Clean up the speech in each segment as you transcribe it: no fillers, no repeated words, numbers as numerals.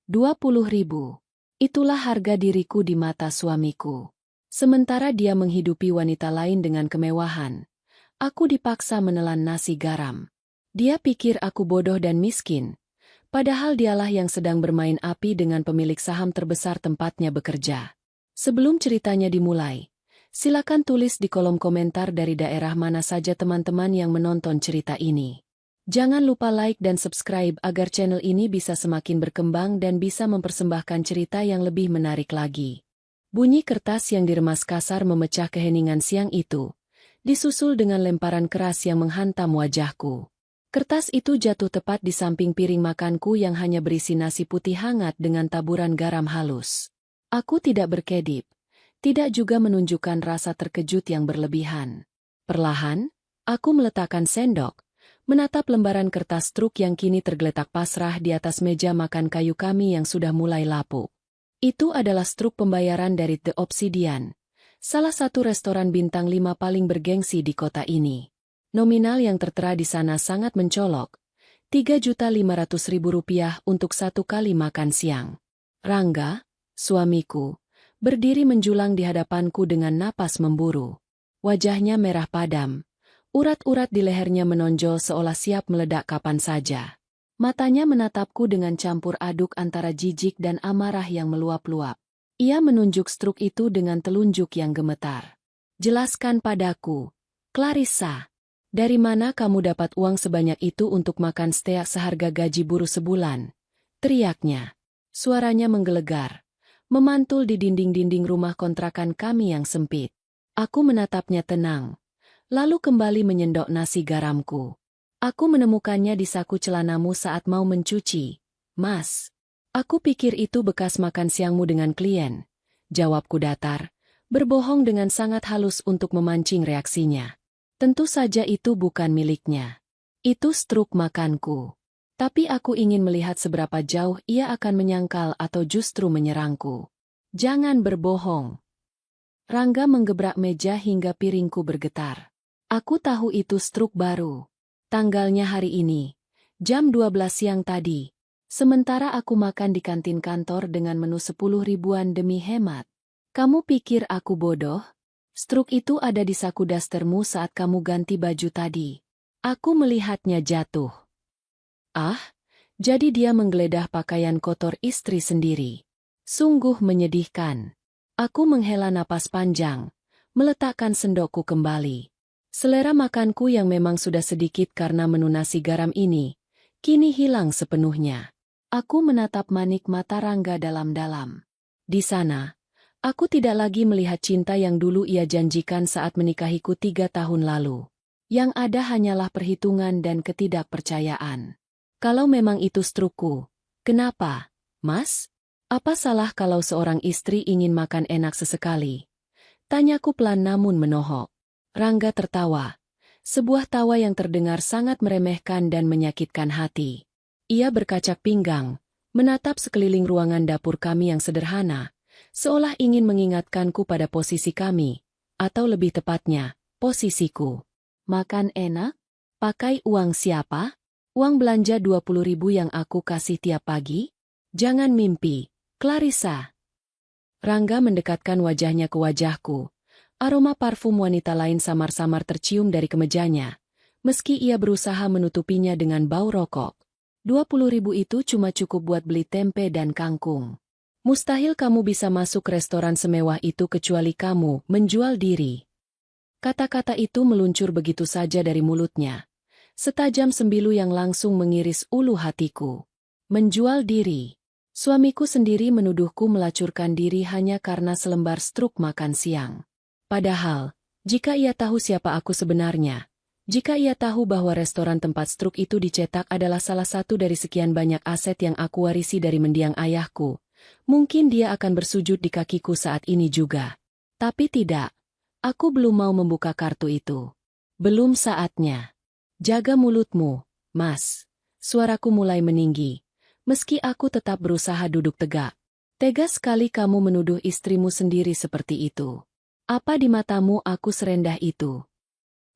20.000. Itulah harga diriku di mata suamiku. Sementara dia menghidupi wanita lain dengan kemewahan, aku dipaksa menelan nasi garam. Dia pikir aku bodoh dan miskin, padahal dialah yang sedang bermain api dengan pemilik saham terbesar tempatnya bekerja. Sebelum ceritanya dimulai, silakan tulis di kolom komentar dari daerah mana saja teman-teman yang menonton cerita ini. Jangan lupa like dan subscribe agar channel ini bisa semakin berkembang dan bisa mempersembahkan cerita yang lebih menarik lagi. Bunyi kertas yang diremas kasar memecah keheningan siang itu, disusul dengan lemparan keras yang menghantam wajahku. Kertas itu jatuh tepat di samping piring makanku yang hanya berisi nasi putih hangat dengan taburan garam halus. Aku tidak berkedip, tidak juga menunjukkan rasa terkejut yang berlebihan. Perlahan, aku meletakkan sendok, menatap lembaran kertas truk yang kini tergeletak pasrah di atas meja makan kayu kami yang sudah mulai lapuk. Itu adalah struk pembayaran dari The Obsidian, salah satu restoran bintang 5 paling bergengsi di kota ini. Nominal yang tertera di sana sangat mencolok, Rp3.500.000 untuk satu kali makan siang. Rangga, suamiku, berdiri menjulang di hadapanku dengan napas memburu. Wajahnya merah padam. Urat-urat di lehernya menonjol seolah siap meledak kapan saja. Matanya menatapku dengan campur aduk antara jijik dan amarah yang meluap-luap. Ia menunjuk struk itu dengan telunjuk yang gemetar. "Jelaskan padaku, Clarissa, dari mana kamu dapat uang sebanyak itu untuk makan steak seharga gaji buruh sebulan?" teriaknya. Suaranya menggelegar, memantul di dinding-dinding rumah kontrakan kami yang sempit. Aku menatapnya tenang, lalu kembali menyendok nasi garamku. "Aku menemukannya di saku celanamu saat mau mencuci, Mas." "Aku pikir itu bekas makan siangmu dengan klien," jawabku datar, berbohong dengan sangat halus untuk memancing reaksinya. Tentu saja itu bukan miliknya. Itu struk makanku. Tapi aku ingin melihat seberapa jauh ia akan menyangkal atau justru menyerangku. "Jangan berbohong." Rangga menggebrak meja hingga piringku bergetar. "Aku tahu itu struk baru. Tanggalnya hari ini, jam 12 siang tadi. Sementara aku makan di kantin kantor dengan menu 10 ribuan demi hemat. Kamu pikir aku bodoh? Struk itu ada di saku dastermu saat kamu ganti baju tadi." Aku melihatnya jatuh. Ah, jadi dia menggeledah pakaian kotor istri sendiri. Sungguh menyedihkan. Aku menghela napas panjang, meletakkan sendokku kembali. Selera makanku yang memang sudah sedikit karena menu nasi garam ini, kini hilang sepenuhnya. Aku menatap manik mata Rangga dalam-dalam. Di sana, aku tidak lagi melihat cinta yang dulu ia janjikan saat menikahiku 3 tahun lalu. Yang ada hanyalah perhitungan dan ketidakpercayaan. "Kalau memang itu strukku, kenapa, Mas? Apa salah kalau seorang istri ingin makan enak sesekali?" Tanyaku pelan namun menohok. Rangga tertawa. Sebuah tawa yang terdengar sangat meremehkan dan menyakitkan hati. Ia berkacak pinggang, menatap sekeliling ruangan dapur kami yang sederhana, seolah ingin mengingatkanku pada posisi kami, atau lebih tepatnya, posisiku. "Makan enak? Pakai uang siapa? Uang belanja 20.000 yang aku kasih tiap pagi? Jangan mimpi, Clarissa." Rangga mendekatkan wajahnya ke wajahku. Aroma parfum wanita lain samar-samar tercium dari kemejanya, meski ia berusaha menutupinya dengan bau rokok. 20.000 itu cuma cukup buat beli tempe dan kangkung. Mustahil kamu bisa masuk restoran semewah itu kecuali kamu menjual diri. Kata-kata itu meluncur begitu saja dari mulutnya. Setajam sembilu yang langsung mengiris ulu hatiku. Menjual diri. Suamiku sendiri menuduhku melacurkan diri hanya karena selembar struk makan siang. Padahal, jika ia tahu siapa aku sebenarnya, jika ia tahu bahwa restoran tempat struk itu dicetak adalah salah satu dari sekian banyak aset yang aku warisi dari mendiang ayahku, mungkin dia akan bersujud di kakiku saat ini juga. Tapi tidak, aku belum mau membuka kartu itu. Belum saatnya. "Jaga mulutmu, Mas." Suaraku mulai meninggi, meski aku tetap berusaha duduk tegak. "Tega sekali kamu menuduh istrimu sendiri seperti itu. Apa di matamu aku serendah itu?"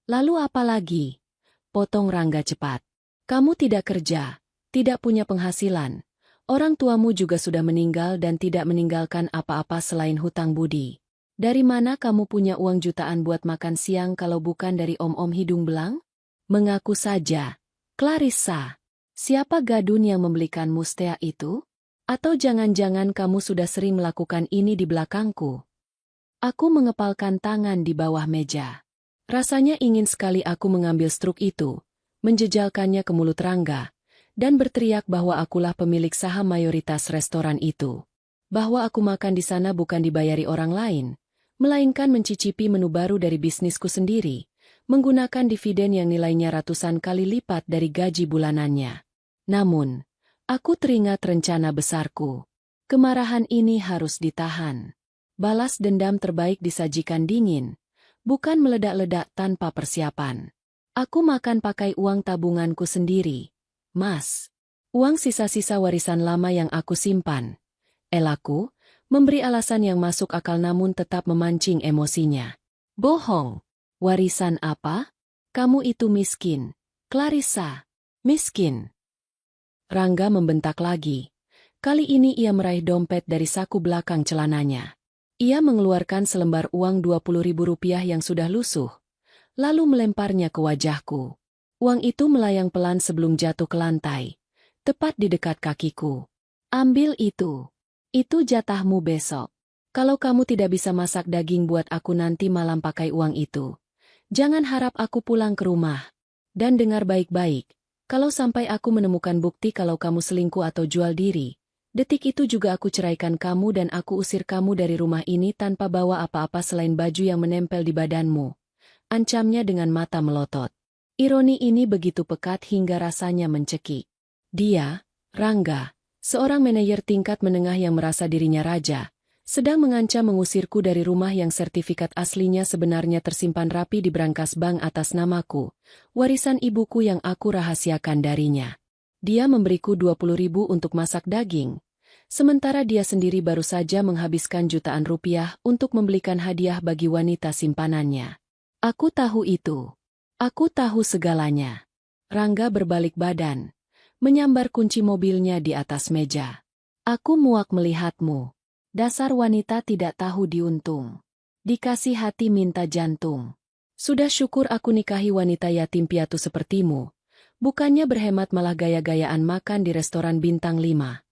"Lalu apa lagi?" potong Rangga cepat. "Kamu tidak kerja, tidak punya penghasilan, Orang tuamu juga sudah meninggal dan tidak meninggalkan apa-apa selain hutang budi. Dari mana kamu punya uang jutaan buat makan siang kalau bukan dari om-om hidung belang? Mengaku saja. Clarissa, siapa gadun yang membelikan mustea itu? Atau jangan-jangan kamu sudah sering melakukan ini di belakangku? Aku mengepalkan tangan di bawah meja. Rasanya ingin sekali aku mengambil struk itu, menjejalkannya ke mulut Rangga, dan berteriak bahwa akulah pemilik saham mayoritas restoran itu. Bahwa aku makan di sana bukan dibayari orang lain, melainkan mencicipi menu baru dari bisnisku sendiri, menggunakan dividen yang nilainya ratusan kali lipat dari gaji bulanannya. Namun, aku teringat rencana besarku. Kemarahan ini harus ditahan. Balas dendam terbaik disajikan dingin, bukan meledak-ledak tanpa persiapan. Aku makan pakai uang tabunganku sendiri. Mas, uang sisa-sisa warisan lama yang aku simpan. Elaku, memberi alasan yang masuk akal namun tetap memancing emosinya. Bohong. Warisan apa? Kamu itu miskin. Clarissa. Miskin. Rangga membentak lagi. Kali ini ia meraih dompet dari saku belakang celananya. Ia mengeluarkan selembar uang Rp20.000 yang sudah lusuh, lalu melemparnya ke wajahku. Uang itu melayang pelan sebelum jatuh ke lantai, tepat di dekat kakiku. Ambil itu. Itu jatahmu besok. Kalau kamu tidak bisa masak daging buat aku nanti malam pakai uang itu, jangan harap aku pulang ke rumah. Dan dengar baik-baik, kalau sampai aku menemukan bukti kalau kamu selingkuh atau jual diri, detik itu juga aku ceraikan kamu dan aku usir kamu dari rumah ini tanpa bawa apa-apa selain baju yang menempel di badanmu. Ancamnya dengan mata melotot. Ironi ini begitu pekat hingga rasanya mencekik. Dia, Rangga, seorang manajer tingkat menengah yang merasa dirinya raja, sedang mengancam mengusirku dari rumah yang sertifikat aslinya sebenarnya tersimpan rapi di brankas bank atas namaku, warisan ibuku yang aku rahasiakan darinya. Dia memberiku 20.000 untuk masak daging, sementara dia sendiri baru saja menghabiskan jutaan rupiah untuk membelikan hadiah bagi wanita simpanannya. Aku tahu itu. Aku tahu segalanya. Rangga berbalik badan, menyambar kunci mobilnya di atas meja. Aku muak melihatmu. Dasar wanita tidak tahu diuntung. Dikasih hati minta jantung. Sudah syukur aku nikahi wanita yatim piatu sepertimu. Bukannya berhemat malah gaya-gayaan makan di restoran bintang 5.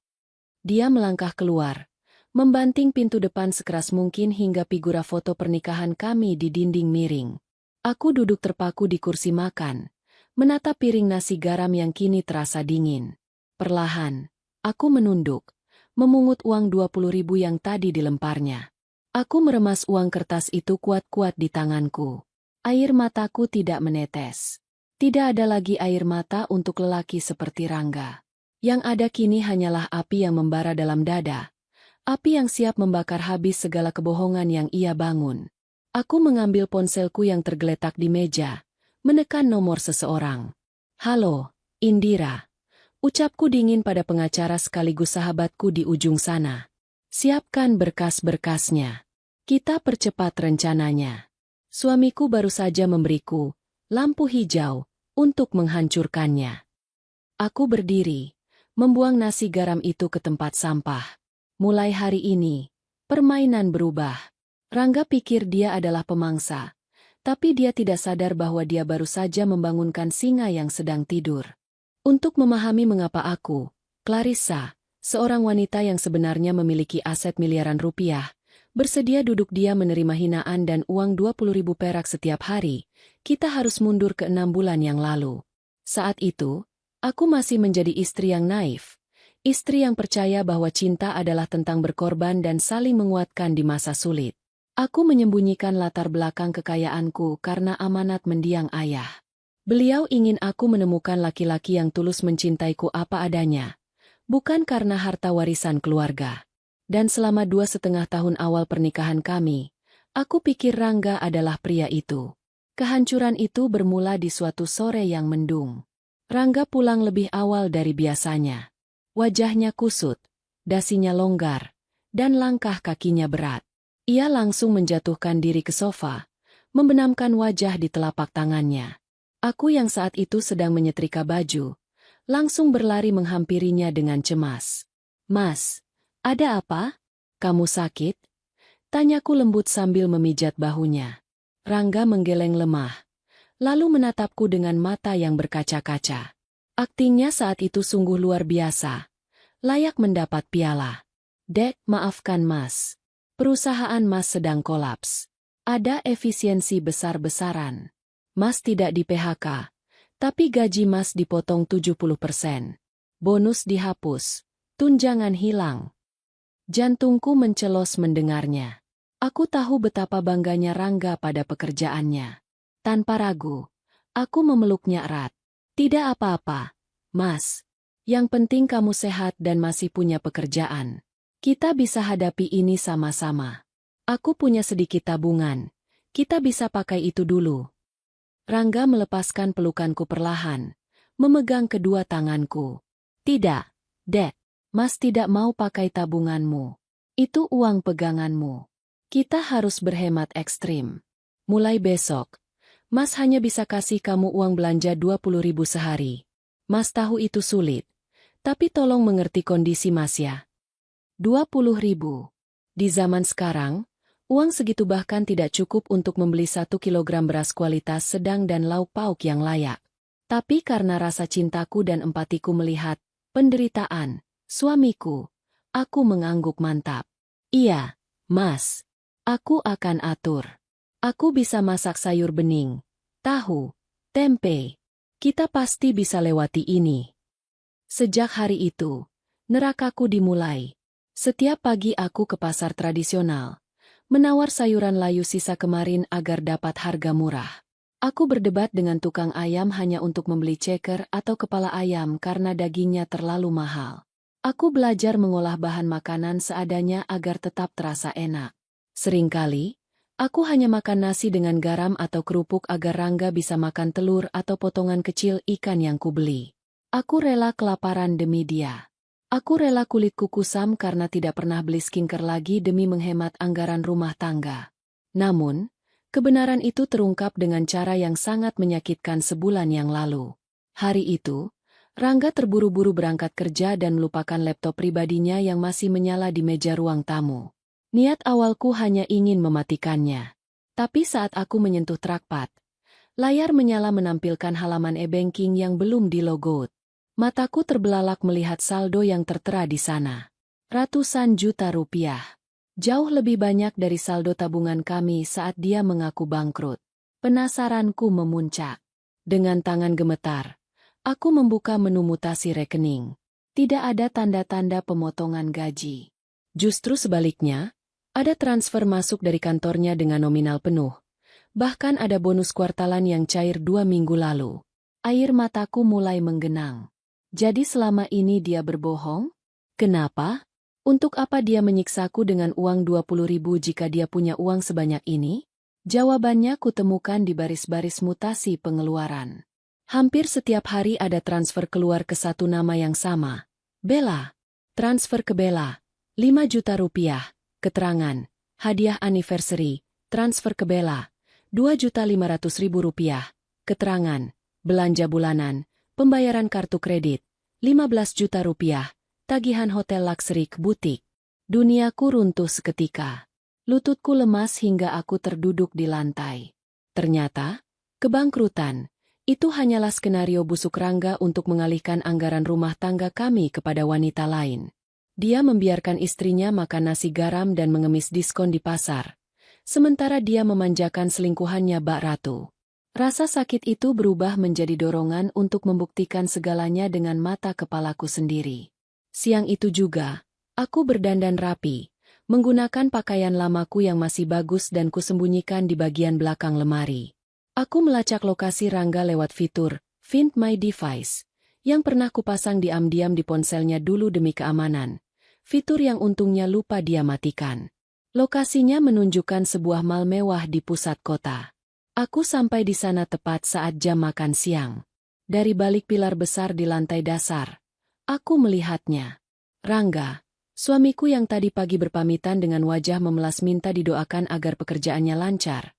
Dia melangkah keluar, membanting pintu depan sekeras mungkin hingga figura foto pernikahan kami di dinding miring. Aku duduk terpaku di kursi makan, menatap piring nasi garam yang kini terasa dingin. Perlahan, aku menunduk, memungut uang 20.000 yang tadi dilemparnya. Aku meremas uang kertas itu kuat-kuat di tanganku. Air mataku tidak menetes. Tidak ada lagi air mata untuk lelaki seperti Rangga. Yang ada kini hanyalah api yang membara dalam dada. Api yang siap membakar habis segala kebohongan yang ia bangun. Aku mengambil ponselku yang tergeletak di meja, menekan nomor seseorang. Halo, Indira. Ucapku dingin pada pengacara sekaligus sahabatku di ujung sana. Siapkan berkas-berkasnya. Kita percepat rencananya. Suamiku baru saja memberiku lampu hijau untuk menghancurkannya. Aku berdiri, membuang nasi garam itu ke tempat sampah. Mulai hari ini, permainan berubah. Rangga pikir dia adalah pemangsa, tapi dia tidak sadar bahwa dia baru saja membangunkan singa yang sedang tidur. Untuk memahami mengapa aku, Clarissa, seorang wanita yang sebenarnya memiliki aset miliaran rupiah, bersedia duduk diam menerima hinaan dan uang 20.000 perak setiap hari, kita harus mundur ke 6 bulan yang lalu. Saat itu, aku masih menjadi istri yang naif, istri yang percaya bahwa cinta adalah tentang berkorban dan saling menguatkan di masa sulit. Aku menyembunyikan latar belakang kekayaanku karena amanat mendiang ayah. Beliau ingin aku menemukan laki-laki yang tulus mencintaiku apa adanya, bukan karena harta warisan keluarga. Dan selama 2,5 tahun awal pernikahan kami, aku pikir Rangga adalah pria itu. Kehancuran itu bermula di suatu sore yang mendung. Rangga pulang lebih awal dari biasanya. Wajahnya kusut, dasinya longgar, dan langkah kakinya berat. Ia langsung menjatuhkan diri ke sofa, membenamkan wajah di telapak tangannya. Aku yang saat itu sedang menyetrika baju, langsung berlari menghampirinya dengan cemas. Mas, ada apa? Kamu sakit? Tanyaku lembut sambil memijat bahunya. Rangga menggeleng lemah, lalu menatapku dengan mata yang berkaca-kaca. Aktingnya saat itu sungguh luar biasa. Layak mendapat piala. Dek, maafkan Mas. Perusahaan Mas sedang kolaps. Ada efisiensi besar-besaran. Mas tidak di PHK, tapi gaji Mas dipotong 70%. Bonus dihapus. Tunjangan hilang. Jantungku mencelos mendengarnya. Aku tahu betapa bangganya Rangga pada pekerjaannya. Tanpa ragu, aku memeluknya erat. Tidak apa-apa, Mas. Yang penting kamu sehat dan masih punya pekerjaan. Kita bisa hadapi ini sama-sama. Aku punya sedikit tabungan. Kita bisa pakai itu dulu. Rangga melepaskan pelukanku perlahan, memegang kedua tanganku. Tidak, Dek. Mas tidak mau pakai tabunganmu. Itu uang peganganmu. Kita harus berhemat ekstrim. Mulai besok, Mas hanya bisa kasih kamu uang belanja 20.000 sehari. Mas tahu itu sulit. Tapi tolong mengerti kondisi Mas ya. 20.000. Di zaman sekarang, uang segitu bahkan tidak cukup untuk membeli 1 kilogram beras kualitas sedang dan lauk pauk yang layak. Tapi karena rasa cintaku dan empatiku melihat penderitaan suamiku, aku mengangguk mantap. Iya, Mas. Aku akan atur. Aku bisa masak sayur bening, tahu, tempe. Kita pasti bisa lewati ini. Sejak hari itu, nerakaku dimulai. Setiap pagi aku ke pasar tradisional, menawar sayuran layu sisa kemarin agar dapat harga murah. Aku berdebat dengan tukang ayam hanya untuk membeli ceker atau kepala ayam karena dagingnya terlalu mahal. Aku belajar mengolah bahan makanan seadanya agar tetap terasa enak. Seringkali, aku hanya makan nasi dengan garam atau kerupuk agar Rangga bisa makan telur atau potongan kecil ikan yang kubeli. Aku rela kelaparan demi dia. Aku rela kulitku kusam karena tidak pernah beli skincare lagi demi menghemat anggaran rumah tangga. Namun, kebenaran itu terungkap dengan cara yang sangat menyakitkan sebulan yang lalu. Hari itu, Rangga terburu-buru berangkat kerja dan melupakan laptop pribadinya yang masih menyala di meja ruang tamu. Niat awalku hanya ingin mematikannya. Tapi saat aku menyentuh trackpad, layar menyala menampilkan halaman e-banking yang belum dilogout. Mataku terbelalak melihat saldo yang tertera di sana. Ratusan juta rupiah. Jauh lebih banyak dari saldo tabungan kami saat dia mengaku bangkrut. Penasaranku memuncak. Dengan tangan gemetar, aku membuka menu mutasi rekening. Tidak ada tanda-tanda pemotongan gaji. Justru sebaliknya, ada transfer masuk dari kantornya dengan nominal penuh. Bahkan ada bonus kuartalan yang cair 2 minggu lalu. Air mataku mulai menggenang. Jadi selama ini dia berbohong? Kenapa? Untuk apa dia menyiksaku dengan uang 20.000 jika dia punya uang sebanyak ini? Jawabannya kutemukan di baris-baris mutasi pengeluaran. Hampir setiap hari ada transfer keluar ke satu nama yang sama. Bella. Transfer ke Bella. 5 juta rupiah. Keterangan, hadiah anniversary, transfer ke Bella, 2.500.000 rupiah. Keterangan, belanja bulanan, pembayaran kartu kredit, 15 juta rupiah, tagihan hotel luxury ke butik. Duniaku runtuh seketika. Lututku lemas hingga aku terduduk di lantai. Ternyata, kebangkrutan, itu hanyalah skenario busuk Rangga untuk mengalihkan anggaran rumah tangga kami kepada wanita lain. Dia membiarkan istrinya makan nasi garam dan mengemis diskon di pasar. Sementara dia memanjakan selingkuhannya Mbak Ratu. Rasa sakit itu berubah menjadi dorongan untuk membuktikan segalanya dengan mata kepalaku sendiri. Siang itu juga, aku berdandan rapi, menggunakan pakaian lamaku yang masih bagus dan kusembunyikan di bagian belakang lemari. Aku melacak lokasi Rangga lewat fitur Find My Device, yang pernah kupasang diam-diam di ponselnya dulu demi keamanan. Fitur yang untungnya lupa dia matikan. Lokasinya menunjukkan sebuah mal mewah di pusat kota. Aku sampai di sana tepat saat jam makan siang. Dari balik pilar besar di lantai dasar, aku melihatnya. Rangga, suamiku yang tadi pagi berpamitan dengan wajah memelas minta didoakan agar pekerjaannya lancar,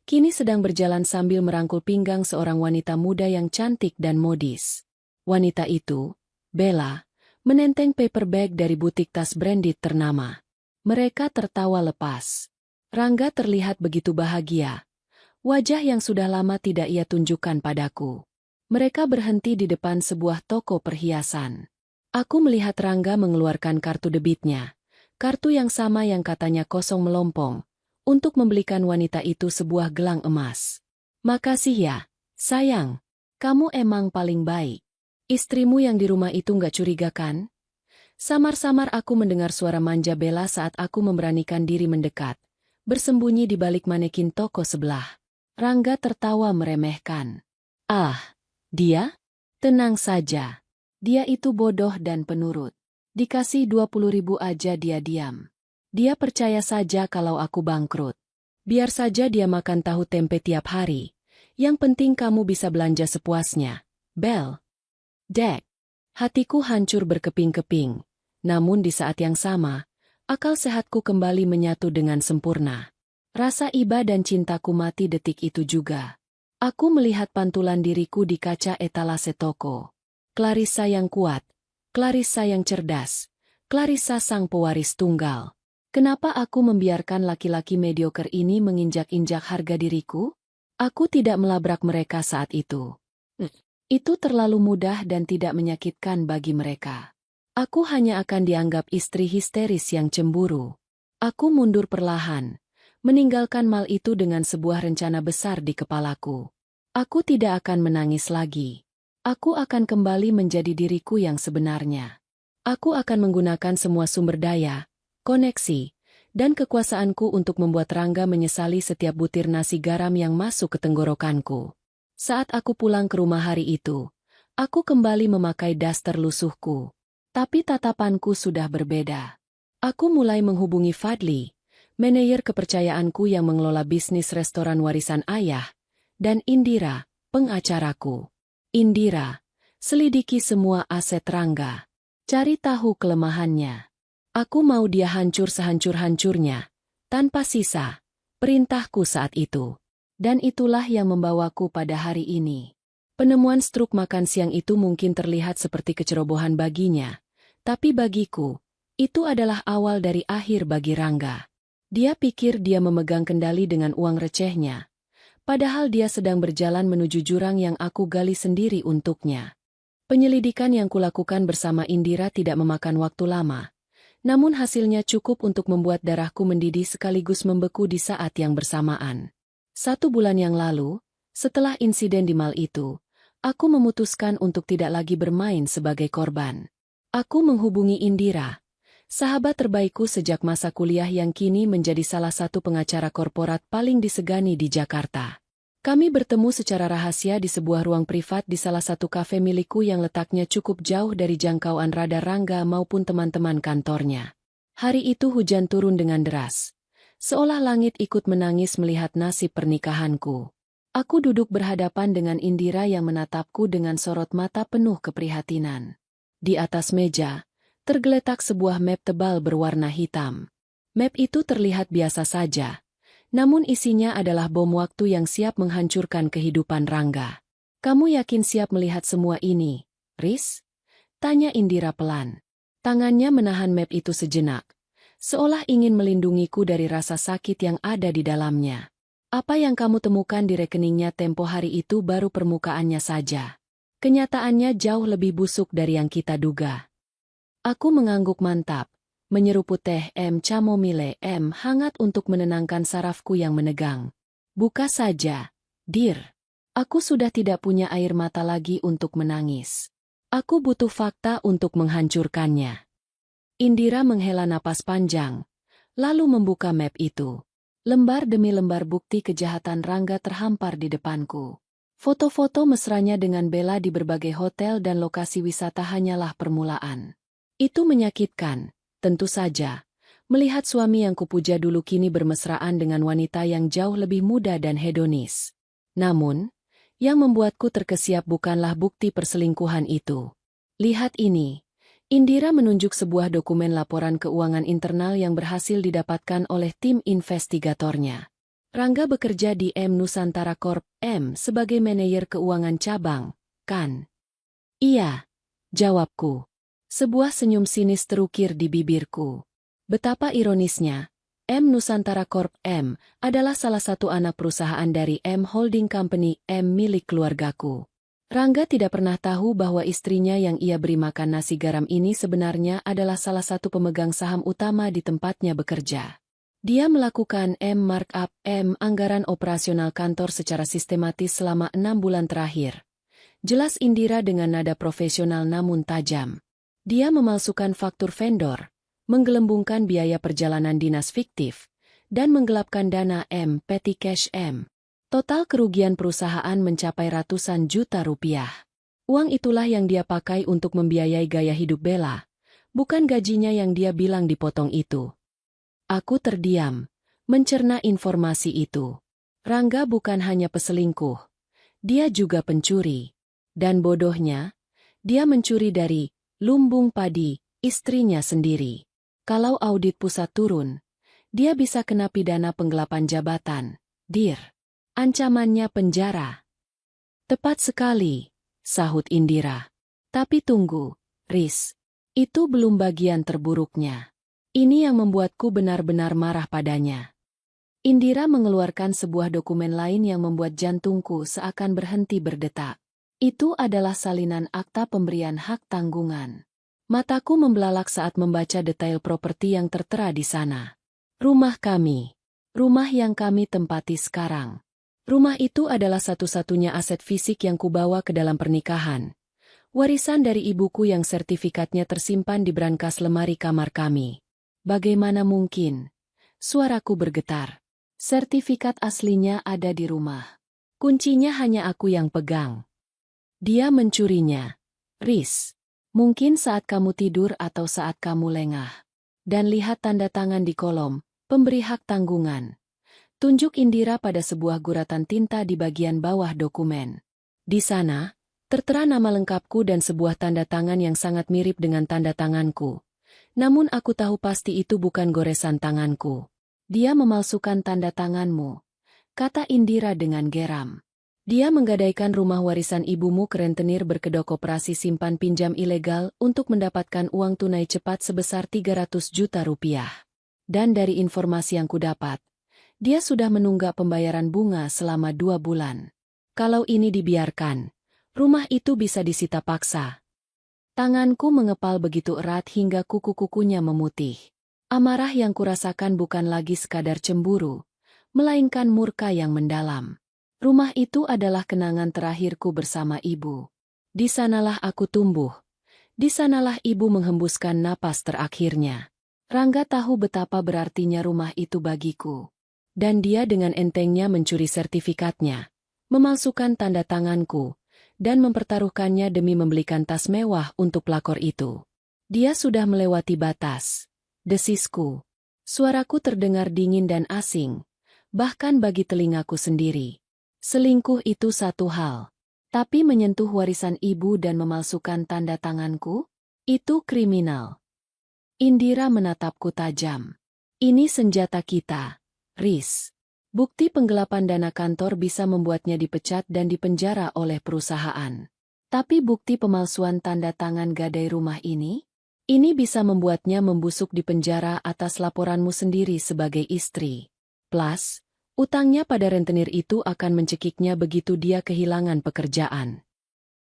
kini sedang berjalan sambil merangkul pinggang seorang wanita muda yang cantik dan modis. Wanita itu, Bella, menenteng paper bag dari butik tas branded ternama. Mereka tertawa lepas. Rangga terlihat begitu bahagia. Wajah yang sudah lama tidak ia tunjukkan padaku. Mereka berhenti di depan sebuah toko perhiasan. Aku melihat Rangga mengeluarkan kartu debitnya. Kartu yang sama yang katanya kosong melompong, untuk membelikan wanita itu sebuah gelang emas. Makasih ya, sayang. Kamu emang paling baik. Istrimu yang di rumah itu nggak curiga kan? Samar-samar aku mendengar suara manja Bella saat aku memberanikan diri mendekat, bersembunyi di balik manekin toko sebelah. Rangga tertawa meremehkan. Ah, dia? Tenang saja. Dia itu bodoh dan penurut. Dikasih 20.000 aja dia diam. Dia percaya saja kalau aku bangkrut. Biar saja dia makan tahu tempe tiap hari. Yang penting kamu bisa belanja sepuasnya. Bel. Dek. Hatiku hancur berkeping-keping. Namun di saat yang sama, akal sehatku kembali menyatu dengan sempurna. Rasa iba dan cintaku mati detik itu juga. Aku melihat pantulan diriku di kaca etalase toko. Clarissa yang kuat, Clarissa yang cerdas, Clarissa sang pewaris tunggal. Kenapa aku membiarkan laki-laki mediocre ini menginjak-injak harga diriku? Aku tidak melabrak mereka saat itu. Itu terlalu mudah dan tidak menyakitkan bagi mereka. Aku hanya akan dianggap istri histeris yang cemburu. Aku mundur perlahan, meninggalkan mal itu dengan sebuah rencana besar di kepalaku. Aku tidak akan menangis lagi. Aku akan kembali menjadi diriku yang sebenarnya. Aku akan menggunakan semua sumber daya, koneksi, dan kekuasaanku untuk membuat Rangga menyesali setiap butir nasi garam yang masuk ke tenggorokanku. Saat aku pulang ke rumah hari itu, aku kembali memakai daster lusuhku. Tapi tatapanku sudah berbeda. Aku mulai menghubungi Fadli, manajer kepercayaanku yang mengelola bisnis restoran warisan ayah, dan Indira, pengacaraku. Indira, selidiki semua aset Rangga. Cari tahu kelemahannya. Aku mau dia hancur sehancur-hancurnya, tanpa sisa. Perintahku saat itu. Dan itulah yang membawaku pada hari ini. Penemuan struk makan siang itu mungkin terlihat seperti kecerobohan baginya. Tapi bagiku, itu adalah awal dari akhir bagi Rangga. Dia pikir dia memegang kendali dengan uang recehnya. Padahal dia sedang berjalan menuju jurang yang aku gali sendiri untuknya. Penyelidikan yang kulakukan bersama Indira tidak memakan waktu lama. Namun hasilnya cukup untuk membuat darahku mendidih sekaligus membeku di saat yang bersamaan. 1 bulan yang lalu, setelah insiden di mal itu, aku memutuskan untuk tidak lagi bermain sebagai korban. Aku menghubungi Indira, sahabat terbaikku sejak masa kuliah yang kini menjadi salah satu pengacara korporat paling disegani di Jakarta. Kami bertemu secara rahasia di sebuah ruang privat di salah satu kafe milikku yang letaknya cukup jauh dari jangkauan radar Rangga maupun teman-teman kantornya. Hari itu hujan turun dengan deras. Seolah langit ikut menangis melihat nasib pernikahanku. Aku duduk berhadapan dengan Indira yang menatapku dengan sorot mata penuh keprihatinan. Di atas meja, tergeletak sebuah map tebal berwarna hitam. Map itu terlihat biasa saja, namun isinya adalah bom waktu yang siap menghancurkan kehidupan Rangga. Kamu yakin siap melihat semua ini, Riz? Tanya Indira pelan. Tangannya menahan map itu sejenak, seolah ingin melindungiku dari rasa sakit yang ada di dalamnya. Apa yang kamu temukan di rekeningnya tempo hari itu baru permukaannya saja. Kenyataannya jauh lebih busuk dari yang kita duga. Aku mengangguk mantap, menyeruput teh chamomile hangat untuk menenangkan sarafku yang menegang. Buka saja, Dir. Aku sudah tidak punya air mata lagi untuk menangis. Aku butuh fakta untuk menghancurkannya. Indira menghela napas panjang, lalu membuka map itu. Lembar demi lembar bukti kejahatan Rangga terhampar di depanku. Foto-foto mesranya dengan Bella di berbagai hotel dan lokasi wisata hanyalah permulaan. Itu menyakitkan, tentu saja, melihat suami yang kupuja dulu kini bermesraan dengan wanita yang jauh lebih muda dan hedonis. Namun, yang membuatku terkesiap bukanlah bukti perselingkuhan itu. Lihat ini. Indira menunjuk sebuah dokumen laporan keuangan internal yang berhasil didapatkan oleh tim investigatornya. Rangga bekerja di Nusantara Corp. Sebagai manajer keuangan cabang, kan? Iya, jawabku. Sebuah senyum sinis terukir di bibirku. Betapa ironisnya, M Nusantara Corp M adalah salah satu anak perusahaan dari M Holding Company M milik keluargaku. Rangga tidak pernah tahu bahwa istrinya yang ia beri makan nasi garam ini sebenarnya adalah salah satu pemegang saham utama di tempatnya bekerja. Dia melakukan M markup M anggaran operasional kantor secara sistematis selama 6 bulan terakhir. Jelas Indira dengan nada profesional namun tajam. Dia memalsukan faktur vendor, menggelembungkan biaya perjalanan dinas fiktif, dan menggelapkan dana M petty cash M. Total kerugian perusahaan mencapai ratusan juta rupiah. Uang itulah yang dia pakai untuk membiayai gaya hidup Bella, bukan gajinya yang dia bilang dipotong itu. Aku terdiam, mencerna informasi itu. Rangga bukan hanya peselingkuh, dia juga pencuri. Dan bodohnya, dia mencuri dari lumbung padi istrinya sendiri. Kalau audit pusat turun, dia bisa kena pidana penggelapan jabatan, dir. Ancamannya penjara. Tepat sekali, sahut Indira. Tapi tunggu, Riz. Itu belum bagian terburuknya. Ini yang membuatku benar-benar marah padanya. Indira mengeluarkan sebuah dokumen lain yang membuat jantungku seakan berhenti berdetak. Itu adalah salinan akta pemberian hak tanggungan. Mataku membelalak saat membaca detail properti yang tertera di sana. Rumah kami. Rumah yang kami tempati sekarang. Rumah itu adalah satu-satunya aset fisik yang kubawa ke dalam pernikahan. Warisan dari ibuku yang sertifikatnya tersimpan di brankas lemari kamar kami. Bagaimana mungkin? Suaraku bergetar. Sertifikat aslinya ada di rumah. Kuncinya hanya aku yang pegang. Dia mencurinya. Riz, mungkin saat kamu tidur atau saat kamu lengah. Dan lihat tanda tangan di kolom, pemberi hak tanggungan. Tunjuk Indira pada sebuah guratan tinta di bagian bawah dokumen. Di sana, tertera nama lengkapku dan sebuah tanda tangan yang sangat mirip dengan tanda tanganku. Namun aku tahu pasti itu bukan goresan tanganku. Dia memalsukan tanda tanganmu, kata Indira dengan geram. Dia menggadaikan rumah warisan ibumu ke rentenir berkedok koperasi simpan pinjam ilegal untuk mendapatkan uang tunai cepat sebesar 300 juta rupiah. Dan dari informasi yang kudapat, dia sudah menunggak pembayaran bunga selama 2 bulan. Kalau ini dibiarkan, rumah itu bisa disita paksa. Tanganku mengepal begitu erat hingga kuku-kukunya memutih. Amarah yang kurasakan bukan lagi sekadar cemburu, melainkan murka yang mendalam. Rumah itu adalah kenangan terakhirku bersama ibu. Di sanalah aku tumbuh. Di sanalah ibu menghembuskan napas terakhirnya. Rangga tahu betapa berartinya rumah itu bagiku. Dan dia dengan entengnya mencuri sertifikatnya, memalsukan tanda tanganku, dan mempertaruhkannya demi membelikan tas mewah untuk pelakor itu. Dia sudah melewati batas. Desisku. Suaraku terdengar dingin dan asing, bahkan bagi telingaku sendiri. Selingkuh itu satu hal. Tapi menyentuh warisan ibu dan memalsukan tanda tanganku? Itu kriminal. Indira menatapku tajam. Ini senjata kita. Riz. Bukti penggelapan dana kantor bisa membuatnya dipecat dan dipenjara oleh perusahaan. Tapi bukti pemalsuan tanda tangan gadai rumah ini bisa membuatnya membusuk di penjara atas laporanmu sendiri sebagai istri. Plus, utangnya pada rentenir itu akan mencekiknya begitu dia kehilangan pekerjaan.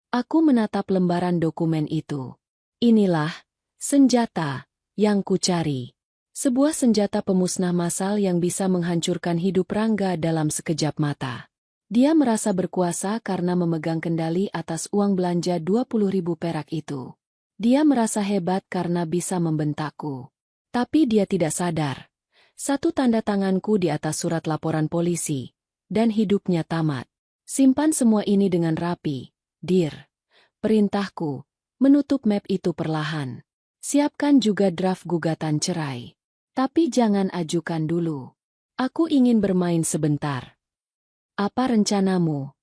Aku menatap lembaran dokumen itu. Inilah senjata yang kucari. Sebuah senjata pemusnah massal yang bisa menghancurkan hidup Rangga dalam sekejap mata. Dia merasa berkuasa karena memegang kendali atas uang belanja 20.000 perak itu. Dia merasa hebat karena bisa membentakku. Tapi dia tidak sadar. Satu tanda tanganku di atas surat laporan polisi. Dan hidupnya tamat. Simpan semua ini dengan rapi, dir. Perintahku, menutup map itu perlahan. Siapkan juga draft gugatan cerai. Tapi jangan ajukan dulu. Aku ingin bermain sebentar. Apa rencanamu?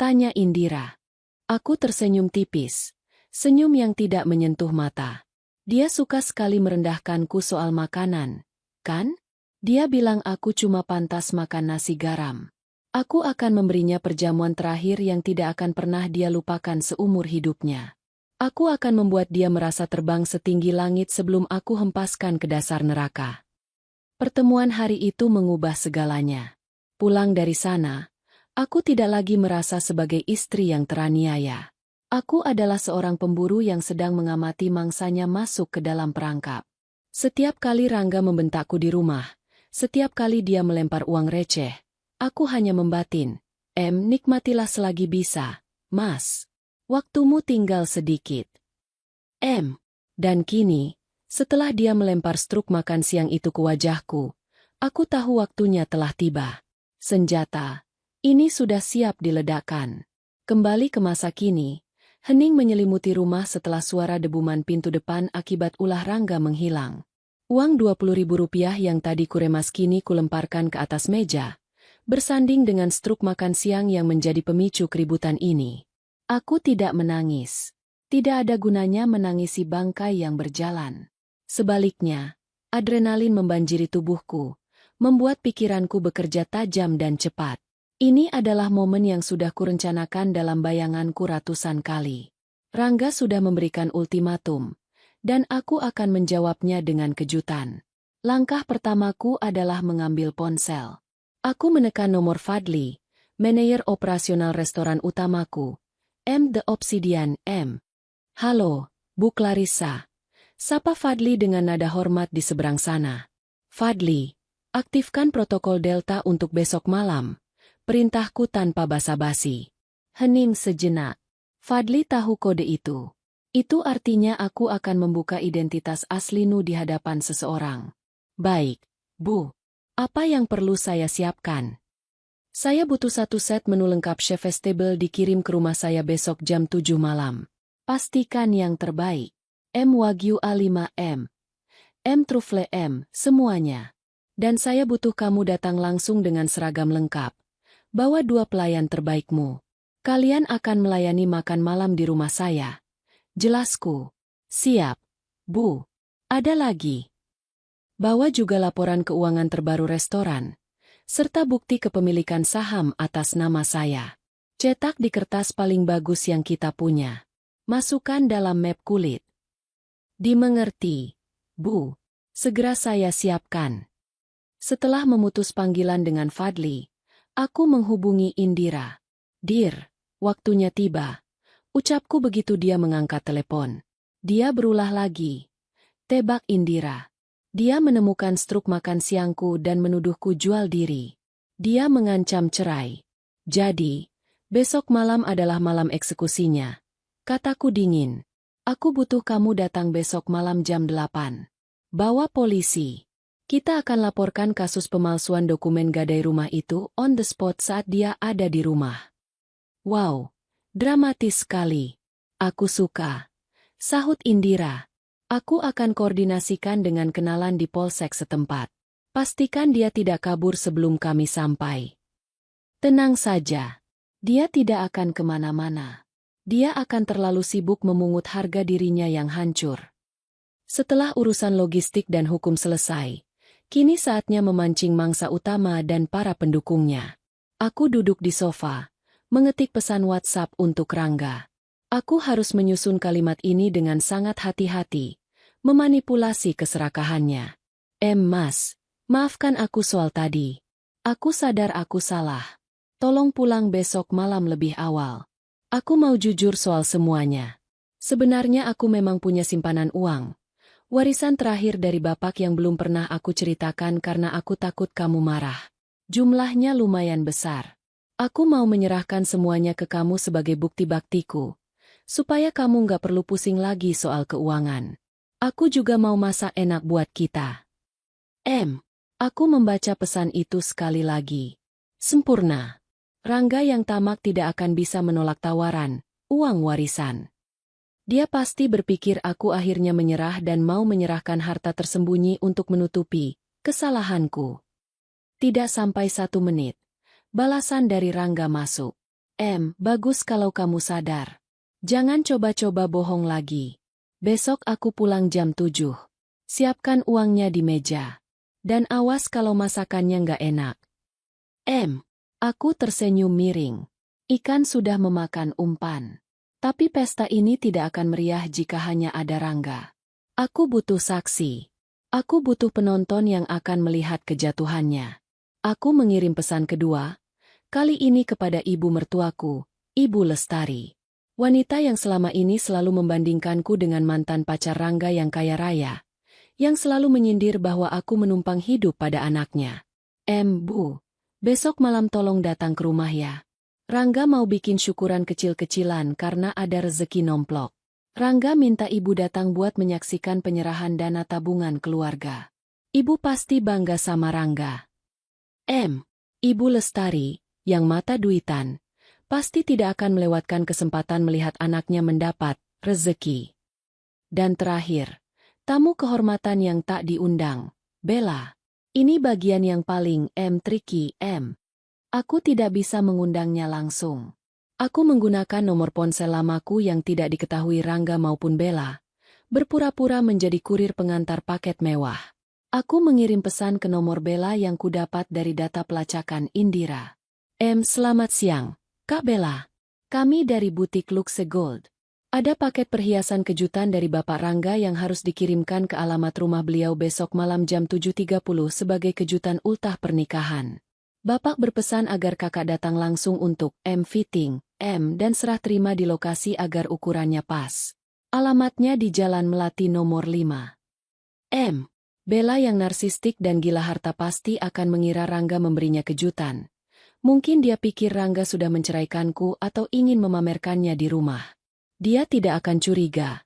Tanya Indira. Aku tersenyum tipis. Senyum yang tidak menyentuh mata. Dia suka sekali merendahkanku soal makanan, kan? Dia bilang aku cuma pantas makan nasi garam. Aku akan memberinya perjamuan terakhir yang tidak akan pernah dia lupakan seumur hidupnya. Aku akan membuat dia merasa terbang setinggi langit sebelum aku hempaskan ke dasar neraka. Pertemuan hari itu mengubah segalanya. Pulang dari sana, aku tidak lagi merasa sebagai istri yang teraniaya. Aku adalah seorang pemburu yang sedang mengamati mangsanya masuk ke dalam perangkap. Setiap kali Rangga membentakku di rumah, setiap kali dia melempar uang receh, aku hanya membatin, nikmatilah selagi bisa, Mas. Waktumu tinggal sedikit. Dan kini, setelah dia melempar struk makan siang itu ke wajahku, aku tahu waktunya telah tiba. Senjata, ini sudah siap diledakkan. Kembali ke masa kini, hening menyelimuti rumah setelah suara debuman pintu depan akibat ulah Rangga menghilang. Uang Rp20.000 yang tadi kuremas kini kulemparkan ke atas meja, bersanding dengan struk makan siang yang menjadi pemicu keributan ini. Aku tidak menangis. Tidak ada gunanya menangisi bangkai yang berjalan. Sebaliknya, adrenalin membanjiri tubuhku, membuat pikiranku bekerja tajam dan cepat. Ini adalah momen yang sudah kurencanakan dalam bayanganku ratusan kali. Rangga sudah memberikan ultimatum, dan aku akan menjawabnya dengan kejutan. Langkah pertamaku adalah mengambil ponsel. Aku menekan nomor Fadli, manajer operasional restoran utamaku, The Obsidian, Halo, Bu Clarissa. Sapa Fadli dengan nada hormat di seberang sana. Fadli, aktifkan protokol Delta untuk besok malam. Perintahku tanpa basa-basi. Hening sejenak. Fadli tahu kode itu. Itu artinya aku akan membuka identitas aslinu di hadapan seseorang. Baik, Bu. Apa yang perlu saya siapkan? Saya butuh 1 set menu lengkap chef vegetable dikirim ke rumah saya besok jam 7 malam. Pastikan yang terbaik. Wagyu A5, truffle semuanya. Dan saya butuh kamu datang langsung dengan seragam lengkap. Bawa 2 pelayan terbaikmu. Kalian akan melayani makan malam di rumah saya. Jelasku. Siap, Bu. Ada lagi. Bawa juga laporan keuangan terbaru restoran, serta bukti kepemilikan saham atas nama saya. Cetak di kertas paling bagus yang kita punya. Masukkan dalam map kulit. Dimengerti, Bu. Segera saya siapkan. Setelah memutus panggilan dengan Fadli, aku menghubungi Indira. Dir, waktunya tiba. Ucapku begitu dia mengangkat telepon. Dia berulah lagi. Tebak Indira. Dia menemukan struk makan siangku dan menuduhku jual diri. Dia mengancam cerai. Jadi, besok malam adalah malam eksekusinya. Kataku dingin. Aku butuh kamu datang besok malam jam 8. Bawa polisi. Kita akan laporkan kasus pemalsuan dokumen gadai rumah itu on the spot saat dia ada di rumah. Wow, dramatis sekali. Aku suka. Sahut Indira. Aku akan koordinasikan dengan kenalan di polsek setempat. Pastikan dia tidak kabur sebelum kami sampai. Tenang saja. Dia tidak akan kemana-mana. Dia akan terlalu sibuk memungut harga dirinya yang hancur. Setelah urusan logistik dan hukum selesai, kini saatnya memancing mangsa utama dan para pendukungnya. Aku duduk di sofa, mengetik pesan WhatsApp untuk Rangga. Aku harus menyusun kalimat ini dengan sangat hati-hati, memanipulasi keserakahannya. Mas, maafkan aku soal tadi. Aku sadar aku salah. Tolong pulang besok malam lebih awal. Aku mau jujur soal semuanya. Sebenarnya aku memang punya simpanan uang. Warisan terakhir dari bapak yang belum pernah aku ceritakan karena aku takut kamu marah. Jumlahnya lumayan besar. Aku mau menyerahkan semuanya ke kamu sebagai bukti baktiku, supaya kamu nggak perlu pusing lagi soal keuangan. Aku juga mau masak enak buat kita. Aku membaca pesan itu sekali lagi. Sempurna. Rangga yang tamak tidak akan bisa menolak tawaran, uang warisan. Dia pasti berpikir aku akhirnya menyerah dan mau menyerahkan harta tersembunyi untuk menutupi kesalahanku. Tidak sampai 1 menit. Balasan dari Rangga masuk. Bagus kalau kamu sadar. Jangan coba-coba bohong lagi. Besok aku pulang jam 7. Siapkan uangnya di meja. Dan awas kalau masakannya nggak enak. Aku tersenyum miring. Ikan sudah memakan umpan. Tapi pesta ini tidak akan meriah jika hanya ada Rangga. Aku butuh saksi. Aku butuh penonton yang akan melihat kejatuhannya. Aku mengirim pesan kedua, kali ini kepada ibu mertuaku, Ibu Lestari. Wanita yang selama ini selalu membandingkanku dengan mantan pacar Rangga yang kaya raya, yang selalu menyindir bahwa aku menumpang hidup pada anaknya. Bu, besok malam tolong datang ke rumah ya. Rangga mau bikin syukuran kecil-kecilan karena ada rezeki nomplok. Rangga minta ibu datang buat menyaksikan penyerahan dana tabungan keluarga. Ibu pasti bangga sama Rangga. Ibu Lestari, yang mata duitan, pasti tidak akan melewatkan kesempatan melihat anaknya mendapat rezeki. Dan terakhir, tamu kehormatan yang tak diundang, Bella. Ini bagian yang paling tricky. Aku tidak bisa mengundangnya langsung. Aku menggunakan nomor ponsel lamaku yang tidak diketahui Rangga maupun Bella, berpura-pura menjadi kurir pengantar paket mewah. Aku mengirim pesan ke nomor Bella yang kudapat dari data pelacakan Indira. Selamat siang, Kak Bella. Kami dari butik Luxe Gold. Ada paket perhiasan kejutan dari Bapak Rangga yang harus dikirimkan ke alamat rumah beliau besok malam jam 7.30 sebagai kejutan ultah pernikahan. Bapak berpesan agar kakak datang langsung untuk fitting, dan serah terima di lokasi agar ukurannya pas. Alamatnya di Jalan Melati nomor 5. Bella yang narsistik dan gila harta pasti akan mengira Rangga memberinya kejutan. Mungkin dia pikir Rangga sudah menceraikanku atau ingin memamerkannya di rumah. Dia tidak akan curiga,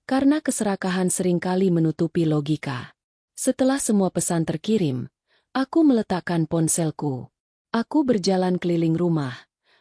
karena keserakahan seringkali menutupi logika. Setelah semua pesan terkirim, aku meletakkan ponselku. Aku berjalan keliling rumah,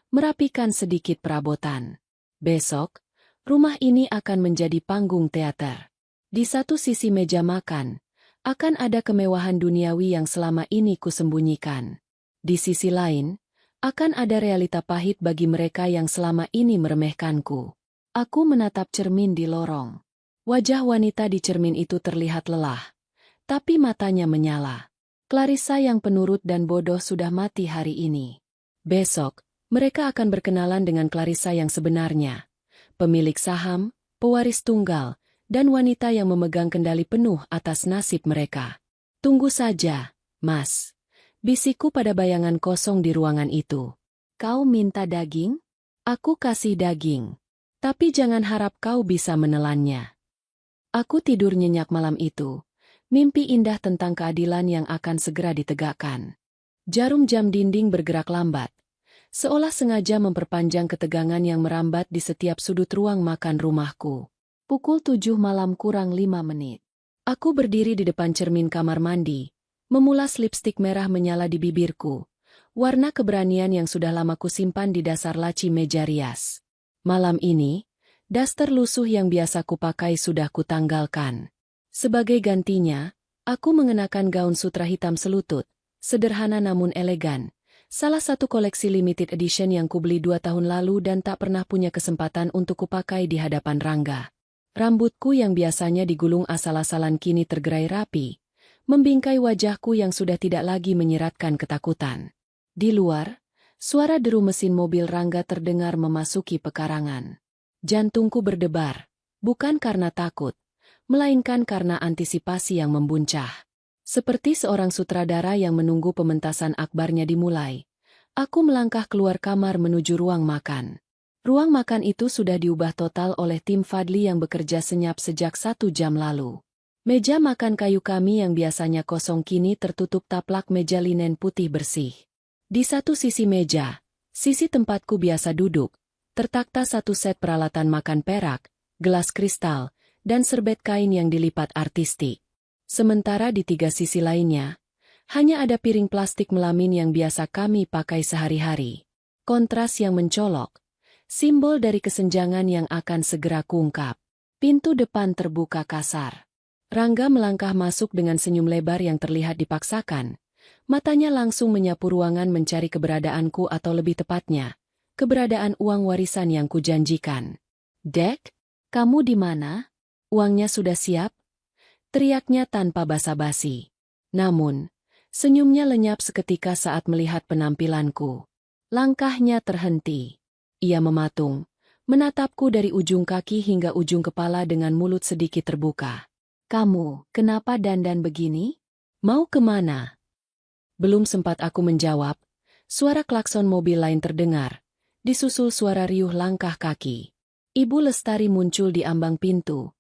merapikan sedikit perabotan. Besok, rumah ini akan menjadi panggung teater. Di satu sisi meja makan, akan ada kemewahan duniawi yang selama ini kusembunyikan. Di sisi lain, akan ada realita pahit bagi mereka yang selama ini meremehkanku. Aku menatap cermin di lorong. Wajah wanita di cermin itu terlihat lelah, tapi matanya menyala. Clarissa yang penurut dan bodoh sudah mati hari ini. Besok, mereka akan berkenalan dengan Clarissa yang sebenarnya. Pemilik saham, pewaris tunggal, dan wanita yang memegang kendali penuh atas nasib mereka. Tunggu saja, Mas. Bisikku pada bayangan kosong di ruangan itu. Kau minta daging? Aku kasih daging. Tapi jangan harap kau bisa menelannya. Aku tidur nyenyak malam itu. Mimpi indah tentang keadilan yang akan segera ditegakkan. Jarum jam dinding bergerak lambat, seolah sengaja memperpanjang ketegangan yang merambat di setiap sudut ruang makan rumahku. Pukul 7 malam kurang 5 menit. Aku berdiri di depan cermin kamar mandi, memulas lipstik merah menyala di bibirku, warna keberanian yang sudah lama kusimpan di dasar laci meja rias. Malam ini, daster lusuh yang biasa kupakai sudah kutanggalkan. Sebagai gantinya, aku mengenakan gaun sutra hitam selutut, sederhana namun elegan, salah satu koleksi limited edition yang kubeli 2 tahun lalu dan tak pernah punya kesempatan untuk kupakai di hadapan Rangga. Rambutku yang biasanya digulung asal-asalan kini tergerai rapi, membingkai wajahku yang sudah tidak lagi menyiratkan ketakutan. Di luar, suara deru mesin mobil Rangga terdengar memasuki pekarangan. Jantungku berdebar, bukan karena takut, melainkan karena antisipasi yang membuncah. Seperti seorang sutradara yang menunggu pementasan akbarnya dimulai, aku melangkah keluar kamar menuju ruang makan. Ruang makan itu sudah diubah total oleh tim Fadli yang bekerja senyap sejak 1 jam lalu. Meja makan kayu kami yang biasanya kosong kini tertutup taplak meja linen putih bersih. Di satu sisi meja, sisi tempatku biasa duduk, tertakta satu set peralatan makan perak, gelas kristal, dan serbet kain yang dilipat artistik. Sementara di 3 sisi lainnya, hanya ada piring plastik melamin yang biasa kami pakai sehari-hari. Kontras yang mencolok, simbol dari kesenjangan yang akan segera kuungkap. Pintu depan terbuka kasar. Rangga melangkah masuk dengan senyum lebar yang terlihat dipaksakan. Matanya langsung menyapu ruangan mencari keberadaanku atau lebih tepatnya, keberadaan uang warisan yang kujanjikan. "Dek, kamu di mana? Uangnya sudah siap?" teriaknya tanpa basa-basi. Namun, senyumnya lenyap seketika saat melihat penampilanku. Langkahnya terhenti. Ia mematung, menatapku dari ujung kaki hingga ujung kepala dengan mulut sedikit terbuka. Kamu, kenapa dandan begini? Mau kemana? Belum sempat aku menjawab, suara klakson mobil lain terdengar, disusul suara riuh langkah kaki. Ibu Lestari muncul di ambang pintu.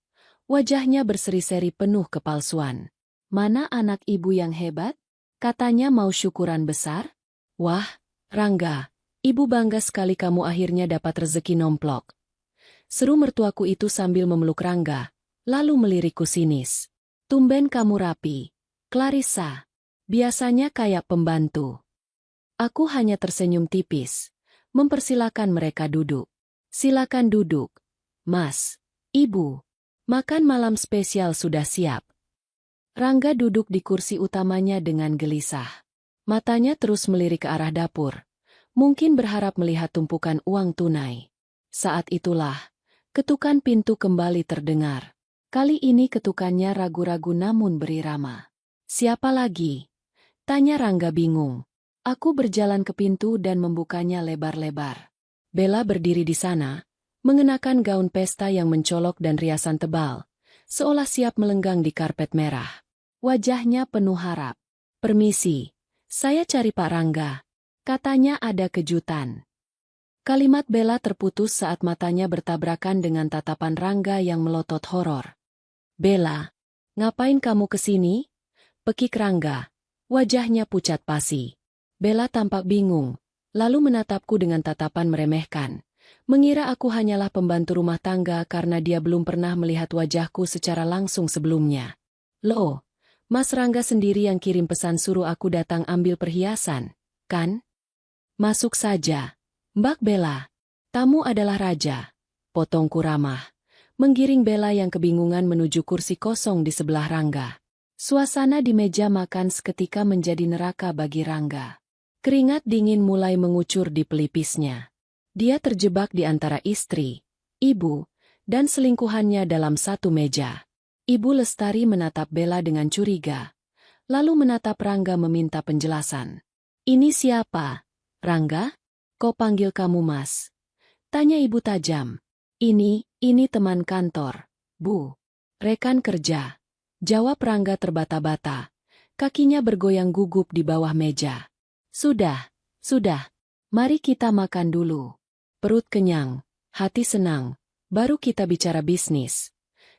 Wajahnya berseri-seri penuh kepalsuan. Mana anak ibu yang hebat? Katanya mau syukuran besar? Wah, Rangga, ibu bangga sekali kamu akhirnya dapat rezeki nomplok. Seru mertuaku itu sambil memeluk Rangga, lalu melirikku sinis. Tumben kamu rapi, Clarissa. Biasanya kayak pembantu. Aku hanya tersenyum tipis, mempersilakan mereka duduk. Silakan duduk, Mas, Ibu. Makan malam spesial sudah siap. Rangga duduk di kursi utamanya dengan gelisah. Matanya terus melirik ke arah dapur. Mungkin berharap melihat tumpukan uang tunai. Saat itulah, ketukan pintu kembali terdengar. Kali ini ketukannya ragu-ragu namun berirama. Siapa lagi? Tanya Rangga bingung. Aku berjalan ke pintu dan membukanya lebar-lebar. Bella berdiri di sana, mengenakan gaun pesta yang mencolok dan riasan tebal, seolah siap melenggang di karpet merah. Wajahnya penuh harap. Permisi, saya cari Pak Rangga. Katanya ada kejutan. Kalimat Bella terputus saat matanya bertabrakan dengan tatapan Rangga yang melotot horor. Bella, ngapain kamu kesini? Pekik Rangga. Wajahnya pucat pasi. Bella tampak bingung, lalu menatapku dengan tatapan meremehkan. Mengira aku hanyalah pembantu rumah tangga karena dia belum pernah melihat wajahku secara langsung sebelumnya. Loh, Mas Rangga sendiri yang kirim pesan suruh aku datang ambil perhiasan, kan? Masuk saja, Mbak Bella. Tamu adalah raja. Potongku ramah. Menggiring Bella yang kebingungan menuju kursi kosong di sebelah Rangga. Suasana di meja makan seketika menjadi neraka bagi Rangga. Keringat dingin mulai mengucur di pelipisnya. Dia terjebak di antara istri, ibu, dan selingkuhannya dalam satu meja. Ibu Lestari menatap Bella dengan curiga, lalu menatap Rangga meminta penjelasan. Ini siapa? Rangga? Kok panggil kamu Mas? Tanya ibu tajam. Ini teman kantor, Bu. Rekan kerja. Jawab Rangga terbata-bata. Kakinya bergoyang gugup di bawah meja. Sudah. Mari kita makan dulu. Perut kenyang, hati senang, baru kita bicara bisnis.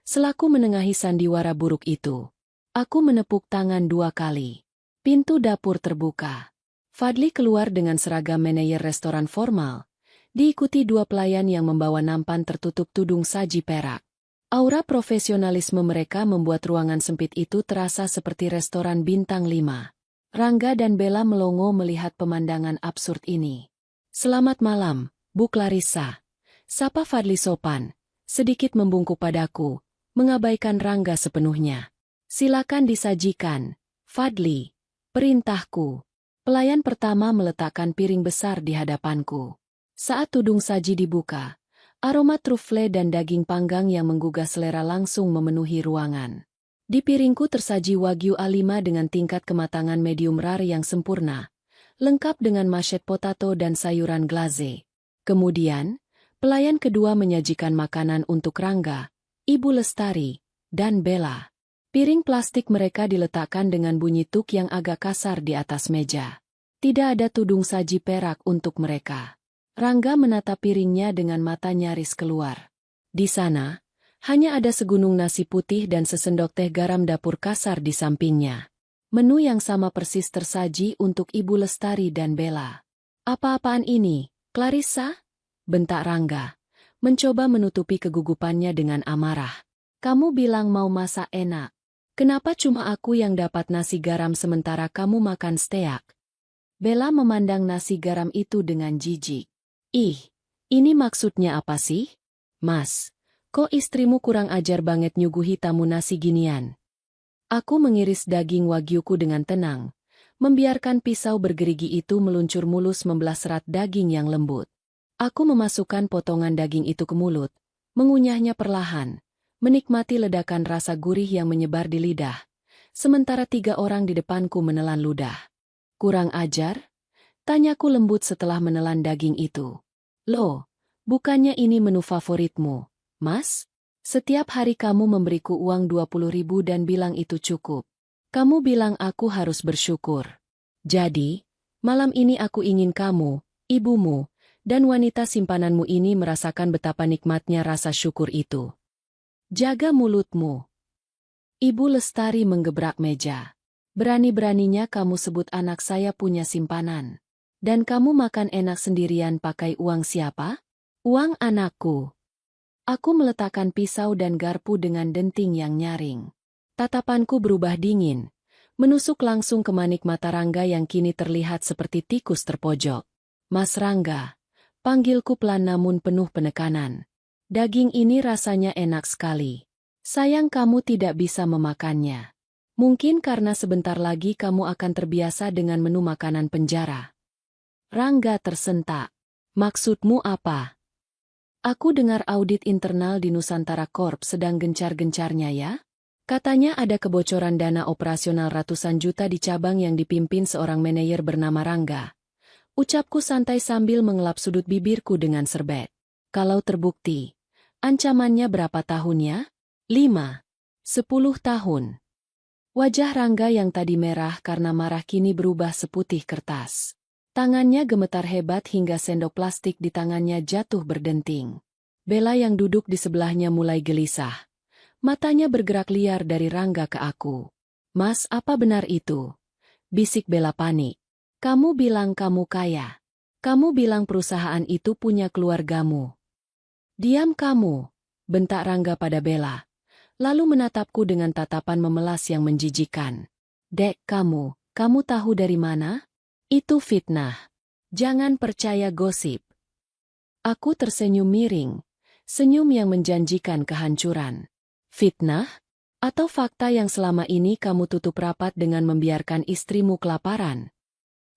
Selaku menengahi sandiwara buruk itu, aku menepuk tangan 2 kali. Pintu dapur terbuka. Fadli keluar dengan seragam manajer restoran formal, diikuti 2 pelayan yang membawa nampan tertutup tudung saji perak. Aura profesionalisme mereka membuat ruangan sempit itu terasa seperti restoran bintang 5. Rangga dan Bella melongo melihat pemandangan absurd ini. Selamat malam, Bu Clarissa. Sapa Fadli sopan, sedikit membungkuk padaku, mengabaikan Rangga sepenuhnya. Silakan disajikan, Fadli. Perintahku. Pelayan pertama meletakkan piring besar di hadapanku. Saat tudung saji dibuka, aroma trufle dan daging panggang yang menggugah selera langsung memenuhi ruangan. Di piringku tersaji Wagyu A5 dengan tingkat kematangan medium rare yang sempurna, lengkap dengan mashed potato dan sayuran glaze. Kemudian, pelayan kedua menyajikan makanan untuk Rangga, Ibu Lestari, dan Bella. Piring plastik mereka diletakkan dengan bunyi tuk yang agak kasar di atas meja. Tidak ada tudung saji perak untuk mereka. Rangga menatap piringnya dengan mata nyaris keluar. Di sana, hanya ada segunung nasi putih dan sesendok teh garam dapur kasar di sampingnya. Menu yang sama persis tersaji untuk Ibu Lestari dan Bella. Apa-apaan ini, Clarissa? Bentak Rangga, mencoba menutupi kegugupannya dengan amarah. Kamu bilang mau masak enak. Kenapa cuma aku yang dapat nasi garam sementara kamu makan steak? Bella memandang nasi garam itu dengan jijik. Ih, ini maksudnya apa sih? Mas, kok istrimu kurang ajar banget nyuguhi tamu nasi ginian? Aku mengiris daging wagyuku dengan tenang, membiarkan pisau bergerigi itu meluncur mulus membelah serat daging yang lembut. Aku memasukkan potongan daging itu ke mulut, mengunyahnya perlahan, menikmati ledakan rasa gurih yang menyebar di lidah, sementara 3 orang di depanku menelan ludah. Kurang ajar? Tanyaku lembut setelah menelan daging itu. Loh, Bukannya ini menu favoritmu, Mas? Setiap hari kamu memberiku uang 20.000 dan bilang itu cukup. Kamu bilang aku harus bersyukur. Jadi, malam ini aku ingin kamu, ibumu, dan wanita simpananmu ini merasakan betapa nikmatnya rasa syukur itu. Jaga mulutmu. Ibu Lestari menggebrak meja. Berani-beraninya kamu sebut anak saya punya simpanan. Dan kamu makan enak sendirian pakai uang siapa? Uang anakku. Aku meletakkan pisau dan garpu dengan denting yang nyaring. Tatapanku berubah dingin, menusuk langsung ke manik mata Rangga yang kini terlihat seperti tikus terpojok. Mas Rangga, panggilku pelan namun penuh penekanan. Daging ini rasanya enak sekali. Sayang kamu tidak bisa memakannya. Mungkin karena sebentar lagi kamu akan terbiasa dengan menu makanan penjara. Rangga tersentak. Maksudmu apa? Aku dengar audit internal di Nusantara Corp sedang gencar-gencarnya ya? Katanya ada kebocoran dana operasional ratusan juta di cabang yang dipimpin seorang manajer bernama Rangga. Ucapku santai sambil mengelap sudut bibirku dengan serbet. Kalau terbukti, ancamannya berapa tahunnya? 5. 10 tahun. Wajah Rangga yang tadi merah karena marah kini berubah seputih kertas. Tangannya gemetar hebat hingga sendok plastik di tangannya jatuh berdenting. Bella yang duduk di sebelahnya mulai gelisah. Matanya bergerak liar dari Rangga ke aku. Mas, apa benar itu? Bisik Bella panik. Kamu bilang kamu kaya. Kamu bilang perusahaan itu punya keluargamu. Diam kamu, bentak Rangga pada Bella. Lalu menatapku dengan tatapan memelas yang menjijikan. Dek, kamu tahu dari mana? Itu fitnah. Jangan percaya gosip. Aku tersenyum miring, senyum yang menjanjikan kehancuran. Fitnah? Atau fakta yang selama ini kamu tutup rapat dengan membiarkan istrimu kelaparan?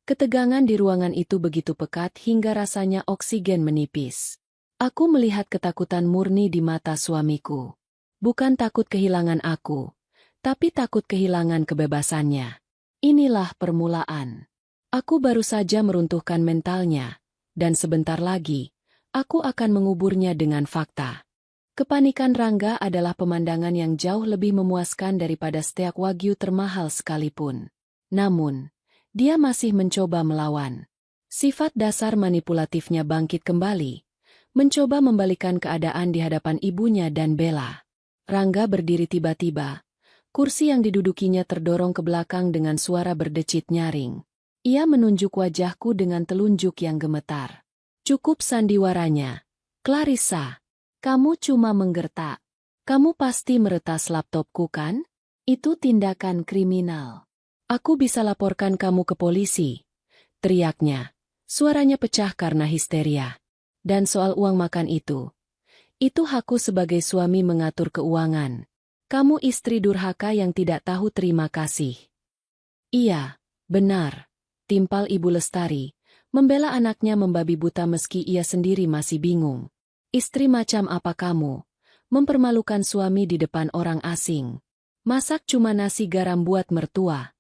Ketegangan di ruangan itu begitu pekat hingga rasanya oksigen menipis. Aku melihat ketakutan murni di mata suamiku. Bukan takut kehilangan aku, tapi takut kehilangan kebebasannya. Inilah permulaan. Aku baru saja meruntuhkan mentalnya, dan sebentar lagi, aku akan menguburnya dengan fakta. Kepanikan Rangga adalah pemandangan yang jauh lebih memuaskan daripada steak wagyu termahal sekalipun. Namun, dia masih mencoba melawan. Sifat dasar manipulatifnya bangkit kembali, mencoba membalikan keadaan di hadapan ibunya dan Bella. Rangga berdiri tiba-tiba. Kursi yang didudukinya terdorong ke belakang dengan suara berdecit nyaring. Ia menunjuk wajahku dengan telunjuk yang gemetar. Cukup sandiwaranya. Clarissa, kamu cuma menggertak. Kamu pasti meretas laptopku kan? Itu tindakan kriminal. Aku bisa laporkan kamu ke polisi. Teriaknya. Suaranya pecah karena histeria. Dan soal uang makan itu hakku sebagai suami mengatur keuangan. Kamu istri durhaka yang tidak tahu terima kasih. Iya, benar. Timpal Ibu Lestari, membela anaknya membabi buta meski ia sendiri masih bingung. Istri macam apa kamu? Mempermalukan suami di depan orang asing. Masak cuma nasi garam buat mertua.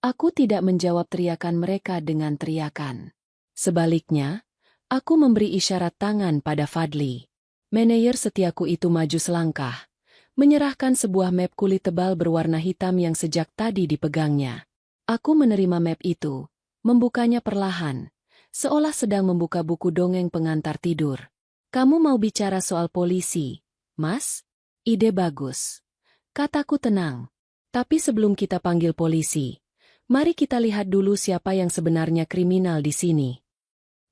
Aku tidak menjawab teriakan mereka dengan teriakan. Sebaliknya, aku memberi isyarat tangan pada Fadli. Manajer setiaku itu maju selangkah, menyerahkan sebuah map kulit tebal berwarna hitam yang sejak tadi dipegangnya. Aku menerima map itu, membukanya perlahan, seolah sedang membuka buku dongeng pengantar tidur. Kamu mau bicara soal polisi, Mas? Ide bagus. Kataku tenang. Tapi sebelum kita panggil polisi, mari kita lihat dulu siapa yang sebenarnya kriminal di sini.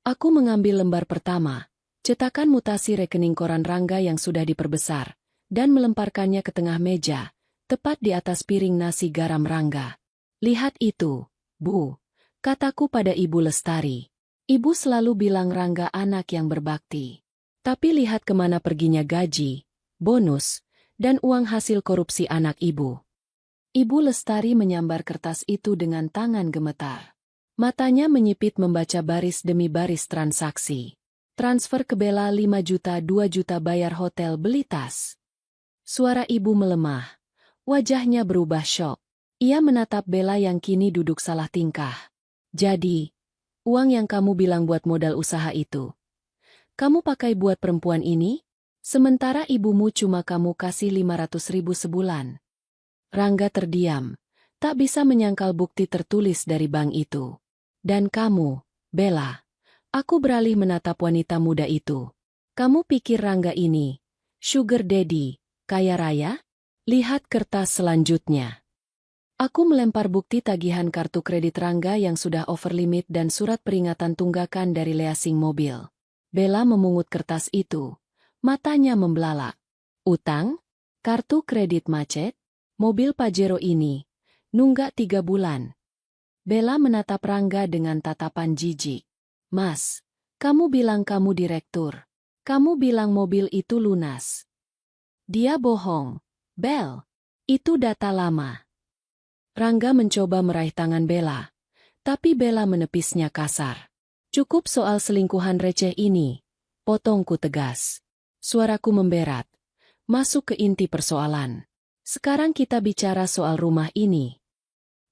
Aku mengambil lembar pertama. Cetakan mutasi rekening koran Rangga yang sudah diperbesar, dan melemparkannya ke tengah meja, tepat di atas piring nasi garam Rangga. Lihat itu, Bu, kataku pada Ibu Lestari. Ibu selalu bilang Rangga anak yang berbakti. Tapi lihat kemana perginya gaji, bonus, dan uang hasil korupsi anak ibu. Ibu Lestari menyambar kertas itu dengan tangan gemetar. Matanya menyipit membaca baris demi baris transaksi. Transfer ke Bella 5 juta 2 juta bayar hotel beli tas. Suara ibu melemah. Wajahnya berubah syok. Ia menatap Bella yang kini duduk salah tingkah. Jadi, uang yang kamu bilang buat modal usaha itu. Kamu pakai buat perempuan ini? Sementara ibumu cuma kamu kasih 500.000 sebulan. Rangga terdiam, tak bisa menyangkal bukti tertulis dari bank itu. Dan kamu, Bella, aku beralih menatap wanita muda itu. Kamu pikir Rangga ini, sugar daddy, kaya raya? Lihat kertas selanjutnya. Aku melempar bukti tagihan kartu kredit Rangga yang sudah over limit dan surat peringatan tunggakan dari leasing mobil. Bella memungut kertas itu. Matanya membelalak. Utang? Kartu kredit macet? Mobil Pajero ini? Nunggak 3 bulan. Bella menatap Rangga dengan tatapan jijik. Mas, kamu bilang kamu direktur. Kamu bilang mobil itu lunas. Dia bohong. Bel, itu data lama. Rangga mencoba meraih tangan Bella, tapi Bella menepisnya kasar. Cukup soal selingkuhan receh ini, potongku tegas. Suaraku memberat. Masuk ke inti persoalan. Sekarang kita bicara soal rumah ini.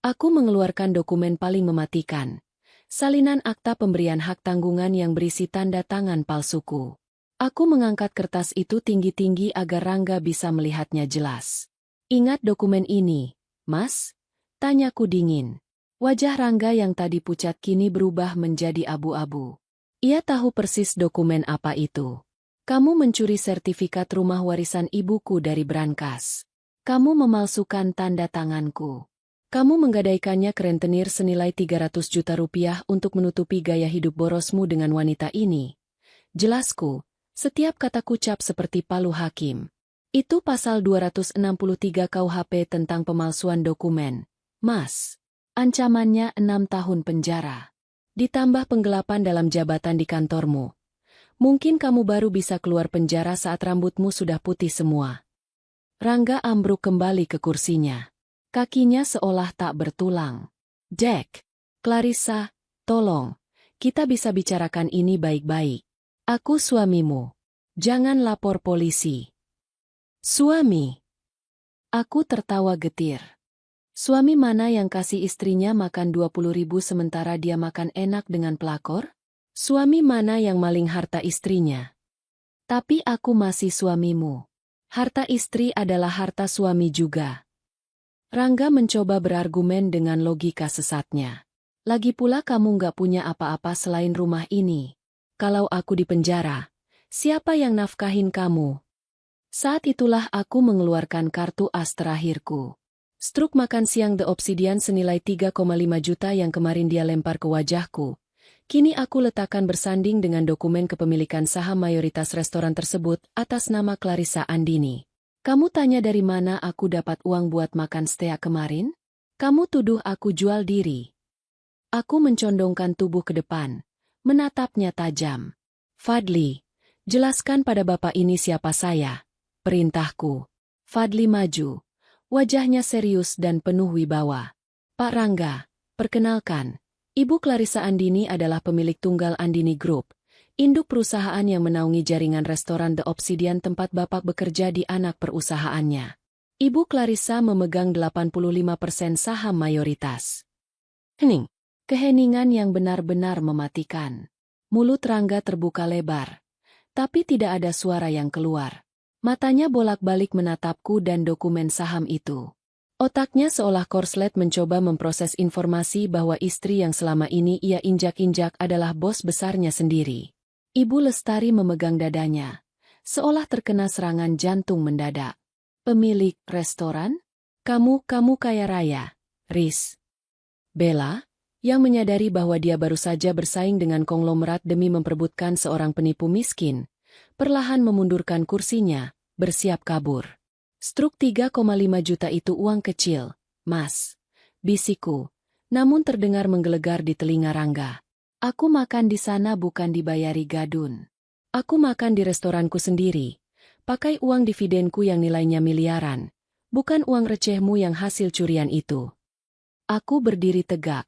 Aku mengeluarkan dokumen paling mematikan. Salinan akta pemberian hak tanggungan yang berisi tanda tangan palsuku. Aku mengangkat kertas itu tinggi-tinggi agar Rangga bisa melihatnya jelas. Ingat dokumen ini, Mas? Tanyaku dingin. Wajah Rangga yang tadi pucat kini berubah menjadi abu-abu. Ia tahu persis dokumen apa itu. Kamu mencuri sertifikat rumah warisan ibuku dari brankas. Kamu memalsukan tanda tanganku. Kamu menggadaikannya ke rentenir senilai 300 juta rupiah untuk menutupi gaya hidup borosmu dengan wanita ini. Jelasku, setiap kata kucap seperti palu hakim. Itu pasal 263 KUHP tentang pemalsuan dokumen. Mas, ancamannya 6 tahun penjara. Ditambah penggelapan dalam jabatan di kantormu. Mungkin kamu baru bisa keluar penjara saat rambutmu sudah putih semua. Rangga ambruk kembali ke kursinya. Kakinya seolah tak bertulang. Jack, Clarissa, tolong. Kita bisa bicarakan ini baik-baik. Aku suamimu. Jangan lapor polisi. Suami. Aku tertawa getir. Suami mana yang kasih istrinya makan 20.000 sementara dia makan enak dengan pelakor? Suami mana yang maling harta istrinya? Tapi aku masih suamimu. Harta istri adalah harta suami juga. Rangga mencoba berargumen dengan logika sesatnya. Lagi pula kamu nggak punya apa-apa selain rumah ini. Kalau aku di penjara, siapa yang nafkahin kamu? Saat itulah aku mengeluarkan kartu as terakhirku. Struk makan siang The Obsidian senilai 3,5 juta yang kemarin dia lempar ke wajahku. Kini aku letakkan bersanding dengan dokumen kepemilikan saham mayoritas restoran tersebut atas nama Clarissa Andini. Kamu tanya dari mana aku dapat uang buat makan steak kemarin? Kamu tuduh aku jual diri. Aku mencondongkan tubuh ke depan, menatapnya tajam. Fadli, jelaskan pada bapak ini siapa saya. Perintahku. Fadli maju. Wajahnya serius dan penuh wibawa. Pak Rangga, perkenalkan. Ibu Clarissa Andini adalah pemilik tunggal Andini Group, induk perusahaan yang menaungi jaringan restoran The Obsidian tempat Bapak bekerja di anak perusahaannya. Ibu Clarissa memegang 85% saham mayoritas. Hening. Keheningan yang benar-benar mematikan. Mulut Rangga terbuka lebar. Tapi tidak ada suara yang keluar. Matanya bolak-balik menatapku dan dokumen saham itu. Otaknya seolah korslet mencoba memproses informasi bahwa istri yang selama ini ia injak-injak adalah bos besarnya sendiri. Ibu Lestari memegang dadanya, seolah terkena serangan jantung mendadak. Pemilik restoran? Kamu kaya raya, Riz. Bella, yang menyadari bahwa dia baru saja bersaing dengan konglomerat demi memperebutkan seorang penipu miskin, perlahan memundurkan kursinya, bersiap kabur. Struk 3,5 juta itu uang kecil, Mas. Bisikku, namun terdengar menggelegar di telinga Rangga. Aku makan di sana bukan dibayari gadun. Aku makan di restoranku sendiri. Pakai uang dividenku yang nilainya miliaran. Bukan uang recehmu yang hasil curian itu. Aku berdiri tegak,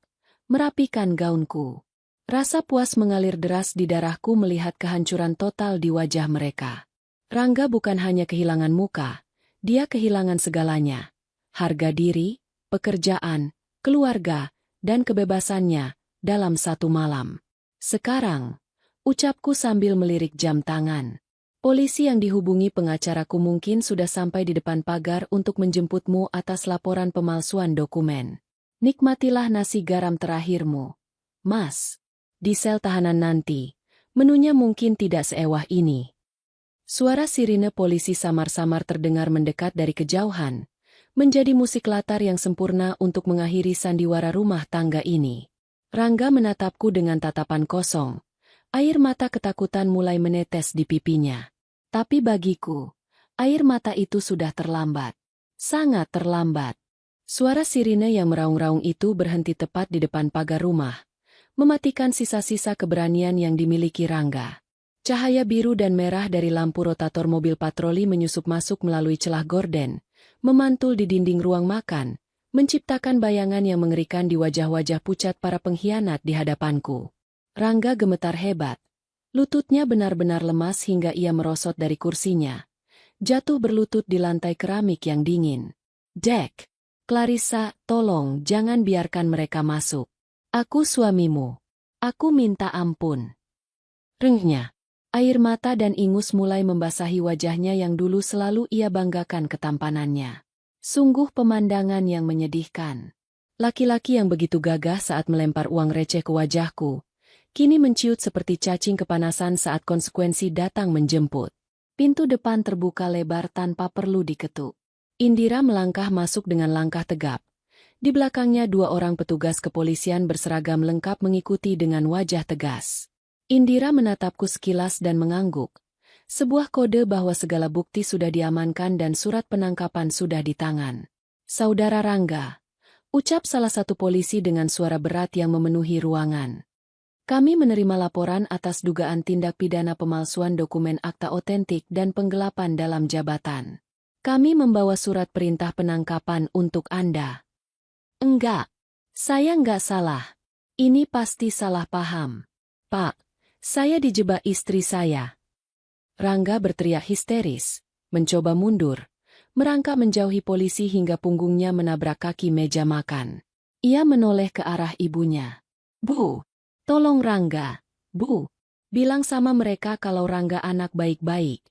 merapikan gaunku. Rasa puas mengalir deras di darahku melihat kehancuran total di wajah mereka. Rangga bukan hanya kehilangan muka. Dia kehilangan segalanya. Harga diri, pekerjaan, keluarga, dan kebebasannya dalam satu malam. Sekarang, Ucapku sambil melirik jam tangan. Polisi yang dihubungi pengacaraku mungkin sudah sampai di depan pagar untuk menjemputmu atas laporan pemalsuan dokumen. Nikmatilah nasi garam terakhirmu, Mas. Di sel tahanan nanti, menunya mungkin tidak seewah ini. Suara sirine polisi samar-samar terdengar mendekat dari kejauhan, menjadi musik latar yang sempurna untuk mengakhiri sandiwara rumah tangga ini. Rangga menatapku dengan tatapan kosong. Air mata ketakutan mulai menetes di pipinya. Tapi bagiku, air mata itu sudah terlambat. Sangat terlambat. Suara sirine yang meraung-raung itu berhenti tepat di depan pagar rumah, mematikan sisa-sisa keberanian yang dimiliki Rangga. Cahaya biru dan merah dari lampu rotator mobil patroli menyusup masuk melalui celah gorden, memantul di dinding ruang makan, menciptakan bayangan yang mengerikan di wajah-wajah pucat para pengkhianat di hadapanku. Rangga gemetar hebat. Lututnya benar-benar lemas hingga ia merosot dari kursinya. Jatuh berlutut di lantai keramik yang dingin. Jack, Clarissa, tolong jangan biarkan mereka masuk. Aku suamimu. Aku minta ampun. Rengnya. Air mata dan ingus mulai membasahi wajahnya yang dulu selalu ia banggakan ketampanannya. Sungguh pemandangan yang menyedihkan. Laki-laki yang begitu gagah saat melempar uang receh ke wajahku, kini menciut seperti cacing kepanasan saat konsekuensi datang menjemput. Pintu depan terbuka lebar tanpa perlu diketuk. Indira melangkah masuk dengan langkah tegap. Di belakangnya 2 orang petugas kepolisian berseragam lengkap mengikuti dengan wajah tegas. Indira menatapku sekilas dan mengangguk. Sebuah kode bahwa segala bukti sudah diamankan dan surat penangkapan sudah di tangan. Saudara Rangga, ucap salah satu polisi dengan suara berat yang memenuhi ruangan. Kami menerima laporan atas dugaan tindak pidana pemalsuan dokumen akta otentik dan penggelapan dalam jabatan. Kami membawa surat perintah penangkapan untuk Anda. Enggak, saya enggak salah. Ini pasti salah paham. Pak, saya dijebak istri saya. Rangga berteriak histeris, mencoba mundur, merangkak menjauhi polisi hingga punggungnya menabrak kaki meja makan. Ia menoleh ke arah ibunya. Bu, tolong Rangga, Bu. Bilang sama mereka kalau Rangga anak baik-baik.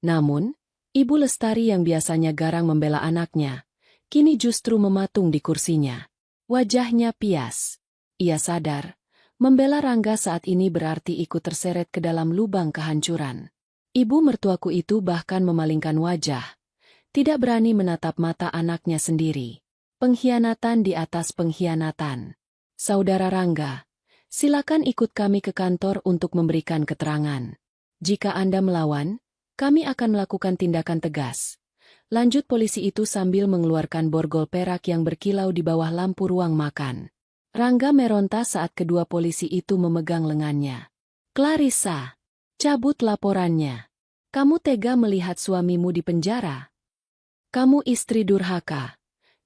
Namun, Ibu Lestari yang biasanya garang membela anaknya, kini justru mematung di kursinya. Wajahnya pias. Ia sadar, membela Rangga saat ini berarti ikut terseret ke dalam lubang kehancuran. Ibu mertuaku itu bahkan memalingkan wajah, tidak berani menatap mata anaknya sendiri. Pengkhianatan di atas pengkhianatan. Saudara Rangga, silakan ikut kami ke kantor untuk memberikan keterangan. Jika Anda melawan, kami akan melakukan tindakan tegas. Lanjut polisi itu sambil mengeluarkan borgol perak yang berkilau di bawah lampu ruang makan. Rangga meronta saat kedua polisi itu memegang lengannya. Clarissa, cabut laporannya. Kamu tega melihat suamimu di penjara. Kamu istri durhaka.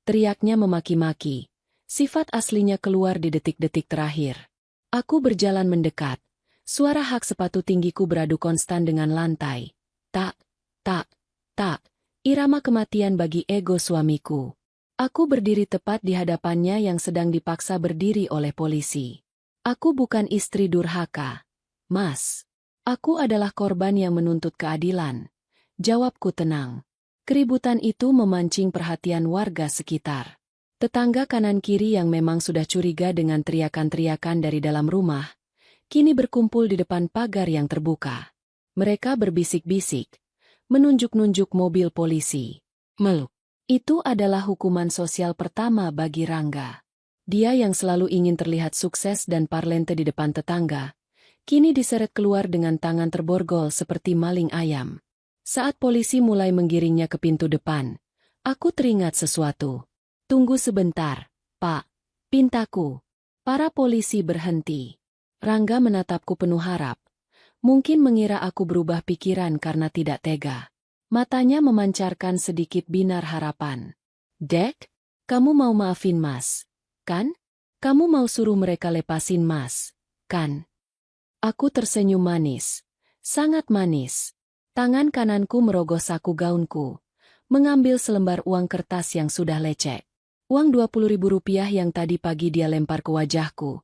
Teriaknya memaki-maki. Sifat aslinya keluar di detik-detik terakhir. Aku berjalan mendekat. Suara hak sepatu tinggiku beradu konstan dengan lantai. Tak, tak, tak. Irama kematian bagi ego suamiku. Aku berdiri tepat di hadapannya yang sedang dipaksa berdiri oleh polisi. Aku bukan istri durhaka, Mas. Aku adalah korban yang menuntut keadilan. Jawabku tenang. Keributan itu memancing perhatian warga sekitar. Tetangga kanan-kiri yang memang sudah curiga dengan teriakan-teriakan dari dalam rumah, kini berkumpul di depan pagar yang terbuka. Mereka berbisik-bisik, menunjuk-nunjuk mobil polisi. Meluk. Itu adalah hukuman sosial pertama bagi Rangga. Dia yang selalu ingin terlihat sukses dan parlente di depan tetangga, kini diseret keluar dengan tangan terborgol seperti maling ayam. Saat polisi mulai menggiringnya ke pintu depan, aku teringat sesuatu. Tunggu sebentar, Pak. Pintaku. Para polisi berhenti. Rangga menatapku penuh harap. Mungkin mengira aku berubah pikiran karena tidak tega. Matanya memancarkan sedikit binar harapan. Dek, kamu mau maafin Mas, kan? Kamu mau suruh mereka lepasin Mas, kan? Aku tersenyum manis. Sangat manis. Tangan kananku merogoh saku gaunku, mengambil selembar uang kertas yang sudah lecek. Uang Rp20.000 yang tadi pagi dia lempar ke wajahku.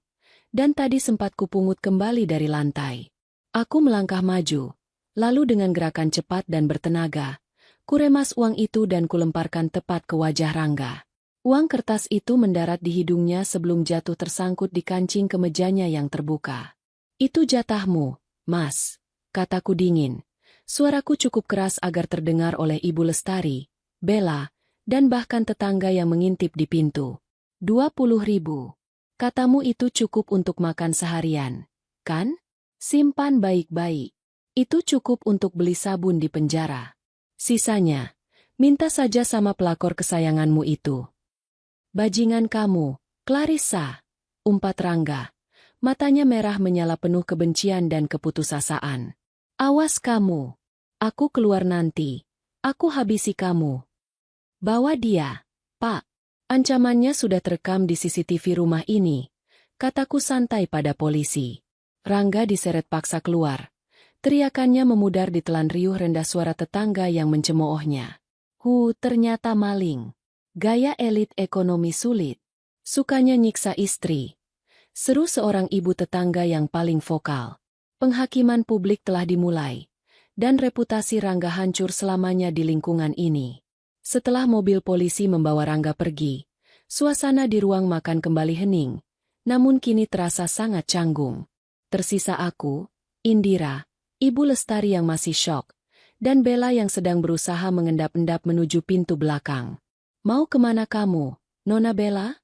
Dan tadi sempat kupungut kembali dari lantai. Aku melangkah maju, lalu dengan gerakan cepat dan bertenaga, kuremas uang itu dan kulemparkan tepat ke wajah Rangga. Uang kertas itu mendarat di hidungnya sebelum jatuh tersangkut di kancing kemejanya yang terbuka. "Itu jatahmu, Mas," kataku dingin. Suaraku cukup keras agar terdengar oleh Ibu Lestari, Bella, dan bahkan tetangga yang mengintip di pintu. 20.000. Katamu itu cukup untuk makan seharian, kan? Simpan baik-baik. Itu cukup untuk beli sabun di penjara. Sisanya, minta saja sama pelakor kesayanganmu itu. Bajingan kamu, Clarissa, umpat Rangga. Matanya merah menyala penuh kebencian dan keputusasaan. Awas kamu. Aku keluar nanti. Aku habisi kamu. Bawa dia, Pak. Ancamannya sudah terekam di CCTV rumah ini, kataku santai pada polisi. Rangga diseret paksa keluar. Teriakannya memudar ditelan riuh rendah suara tetangga yang mencemoohnya. Ternyata maling. Gaya elit ekonomi sulit. Sukanya nyiksa istri. Seru seorang ibu tetangga yang paling vokal. Penghakiman publik telah dimulai, dan reputasi Rangga hancur selamanya di lingkungan ini. Setelah mobil polisi membawa Rangga pergi, suasana di ruang makan kembali hening, namun kini terasa sangat canggung. Tersisa aku, Indira, Ibu Lestari yang masih syok, dan Bella yang sedang berusaha mengendap-endap menuju pintu belakang. "Mau kemana kamu, Nona Bella?"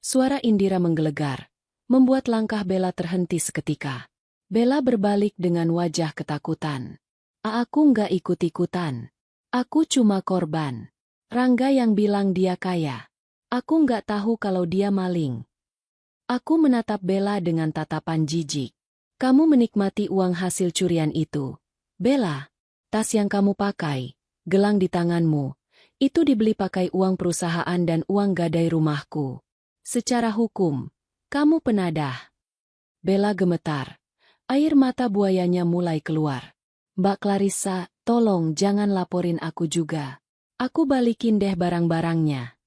Suara Indira menggelegar, membuat langkah Bella terhenti seketika. Bella berbalik dengan wajah ketakutan. Aku nggak ikut-ikutan. Aku cuma korban. Rangga yang bilang dia kaya. Aku nggak tahu kalau dia maling. Aku menatap Bella dengan tatapan jijik. "Kamu menikmati uang hasil curian itu. Bella, tas yang kamu pakai, gelang di tanganmu, itu dibeli pakai uang perusahaan dan uang gadai rumahku. Secara hukum, kamu penadah." Bella gemetar. Air mata buayanya mulai keluar. "Mbak Clarissa, tolong jangan laporin aku juga. Aku balikin deh barang-barangnya.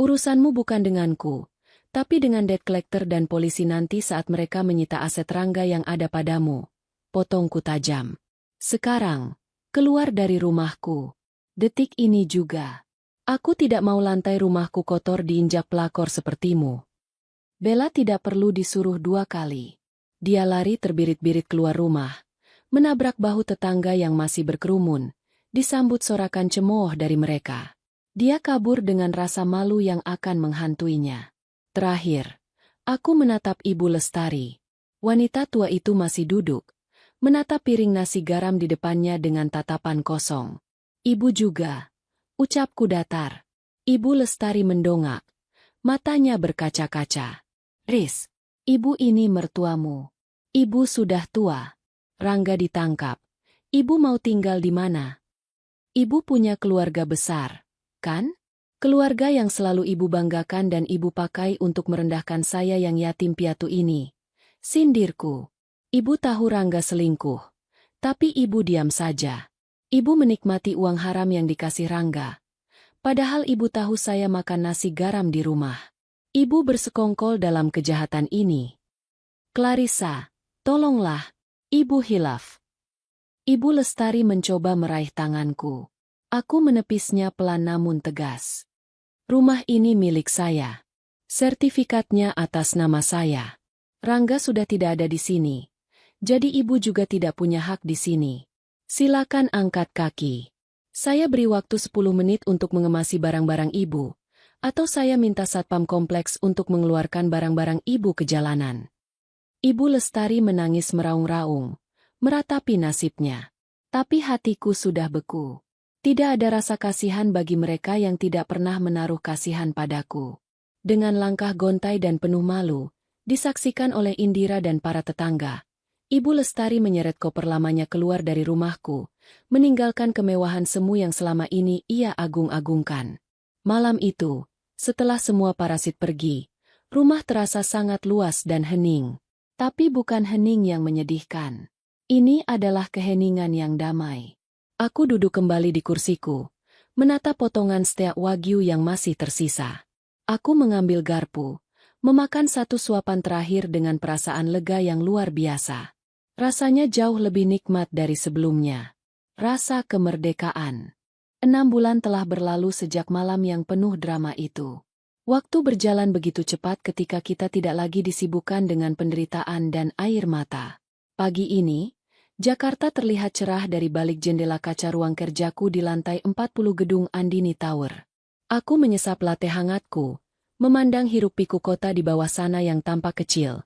Urusanmu bukan denganku, tapi dengan debt collector dan polisi nanti saat mereka menyita aset Rangga yang ada padamu." Potongku tajam. "Sekarang, keluar dari rumahku. Detik ini juga. Aku tidak mau lantai rumahku kotor diinjak pelakor sepertimu." Bella tidak perlu disuruh 2 kali. Dia lari terbirit-birit keluar rumah, menabrak bahu tetangga yang masih berkerumun, disambut sorakan cemooh dari mereka. Dia kabur dengan rasa malu yang akan menghantuinya. Terakhir, aku menatap Ibu Lestari. Wanita tua itu masih duduk, menatap piring nasi garam di depannya dengan tatapan kosong. "Ibu juga," ucapku datar. Ibu Lestari mendongak, matanya berkaca-kaca. "Riz, ibu ini mertuamu. Ibu sudah tua." Rangga ditangkap. "Ibu mau tinggal di mana? Ibu punya keluarga besar, kan? Keluarga yang selalu ibu banggakan dan ibu pakai untuk merendahkan saya yang yatim piatu ini." Sindirku. Ibu tahu Rangga selingkuh, tapi ibu diam saja. Ibu menikmati uang haram yang dikasih Rangga. Padahal ibu tahu saya makan nasi garam di rumah. Ibu bersekongkol dalam kejahatan ini. "Clarissa, tolonglah, Ibu hilaf." Ibu Lestari mencoba meraih tanganku. Aku menepisnya pelan namun tegas. "Rumah ini milik saya. Sertifikatnya atas nama saya. Rangga sudah tidak ada di sini. Jadi ibu juga tidak punya hak di sini. Silakan angkat kaki. Saya beri waktu 10 menit untuk mengemasi barang-barang ibu. Atau saya minta satpam kompleks untuk mengeluarkan barang-barang ibu ke jalanan." Ibu Lestari menangis meraung-raung, meratapi nasibnya. Tapi hatiku sudah beku. Tidak ada rasa kasihan bagi mereka yang tidak pernah menaruh kasihan padaku. Dengan langkah gontai dan penuh malu, disaksikan oleh Indira dan para tetangga, Ibu Lestari menyeret koper lamanya keluar dari rumahku, meninggalkan kemewahan semu yang selama ini ia agung-agungkan. Malam itu, setelah semua parasit pergi, rumah terasa sangat luas dan hening. Tapi bukan hening yang menyedihkan. Ini adalah keheningan yang damai. Aku duduk kembali di kursiku, menatap potongan steak wagyu yang masih tersisa. Aku mengambil garpu, Memakan satu suapan terakhir dengan perasaan lega yang luar biasa. Rasanya jauh lebih nikmat dari sebelumnya. Rasa kemerdekaan. 6 bulan telah berlalu sejak malam yang penuh drama itu. Waktu berjalan begitu cepat ketika kita tidak lagi disibukkan dengan penderitaan dan air mata. Pagi ini, Jakarta terlihat cerah dari balik jendela kaca ruang kerjaku di lantai 40 gedung Andini Tower. Aku menyesap latte hangatku, memandang hiruk-pikuk kota di bawah sana yang tampak kecil.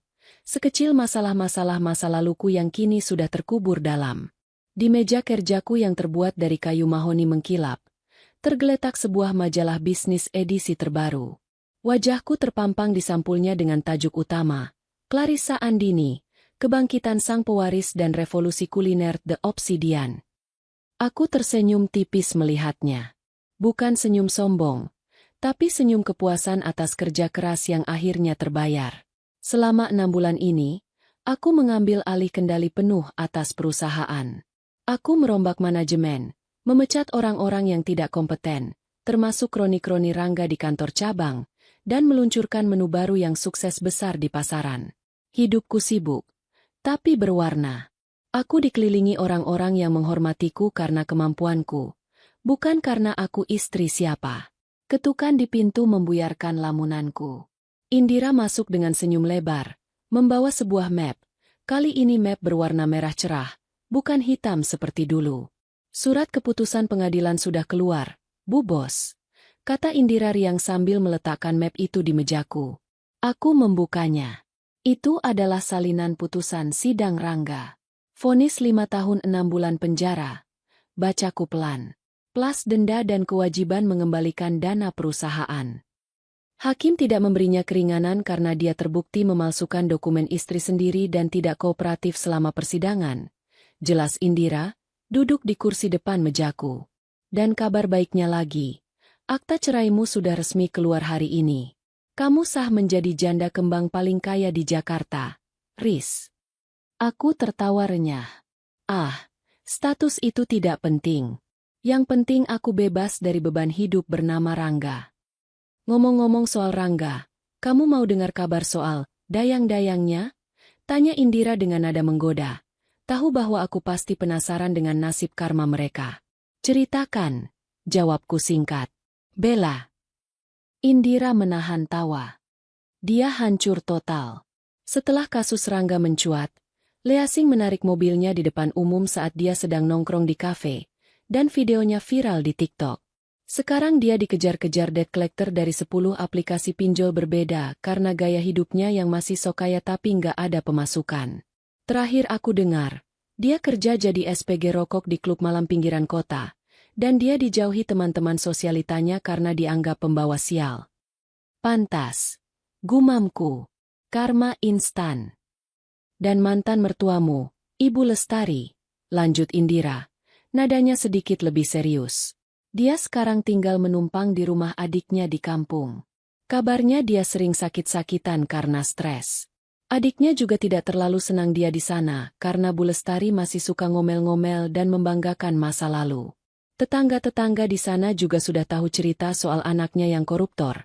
Sekecil masalah-masalah masa laluku yang kini sudah terkubur dalam. Di meja kerjaku yang terbuat dari kayu mahoni mengkilap, tergeletak sebuah majalah bisnis edisi terbaru. Wajahku terpampang di sampulnya dengan tajuk utama, Clarissa Andini, Kebangkitan Sang Pewaris dan Revolusi Kuliner The Obsidian. Aku tersenyum tipis melihatnya. Bukan senyum sombong, tapi senyum kepuasan atas kerja keras yang akhirnya terbayar. Selama 6 bulan ini, aku mengambil alih kendali penuh atas perusahaan. Aku merombak manajemen, memecat orang-orang yang tidak kompeten, termasuk kroni-kroni Rangga di kantor cabang, dan meluncurkan menu baru yang sukses besar di pasaran. Hidupku sibuk, tapi berwarna. Aku dikelilingi orang-orang yang menghormatiku karena kemampuanku, bukan karena aku istri siapa. Ketukan di pintu membuyarkan lamunanku. Indira masuk dengan senyum lebar, membawa sebuah map. Kali ini map berwarna merah cerah, bukan hitam seperti dulu. Surat keputusan pengadilan sudah keluar, Bu Bos, kata Indira riang sambil meletakkan map itu di mejaku. Aku membukanya. Itu adalah salinan putusan sidang Rangga. Vonis 5 tahun 6 bulan penjara. Bacaku pelan. Plus denda dan kewajiban mengembalikan dana perusahaan. Hakim tidak memberinya keringanan karena dia terbukti memalsukan dokumen istri sendiri dan tidak kooperatif selama persidangan. Jelas Indira, duduk di kursi depan mejaku. Dan kabar baiknya lagi. Akta ceraimu sudah resmi keluar hari ini. Kamu sah menjadi janda kembang paling kaya di Jakarta, Riz. Aku tertawa renyah. Ah, status itu tidak penting. Yang penting aku bebas dari beban hidup bernama Rangga. Ngomong-ngomong soal Rangga, kamu mau dengar kabar soal dayang-dayangnya? Tanya Indira dengan nada menggoda. Tahu bahwa aku pasti penasaran dengan nasib karma mereka. Ceritakan, jawabku singkat. Bella. Indira menahan tawa. Dia hancur total. Setelah kasus Rangga mencuat, Lea Sing menarik mobilnya di depan umum saat dia sedang nongkrong di kafe, dan videonya viral di TikTok. Sekarang dia dikejar-kejar debt collector dari 10 aplikasi pinjol berbeda karena gaya hidupnya yang masih sok kaya tapi nggak ada pemasukan. Terakhir aku dengar, dia kerja jadi SPG rokok di klub malam pinggiran kota. Dan dia dijauhi teman-teman sosialitanya karena dianggap pembawa sial. Pantas. Gumamku. Karma instan. Dan mantan mertuamu, Ibu Lestari, lanjut Indira. Nadanya sedikit lebih serius. Dia sekarang tinggal menumpang di rumah adiknya di kampung. Kabarnya dia sering sakit-sakitan karena stres. Adiknya juga tidak terlalu senang dia di sana karena Bu Lestari masih suka ngomel-ngomel dan membanggakan masa lalu. Tetangga-tetangga di sana juga sudah tahu cerita soal anaknya yang koruptor.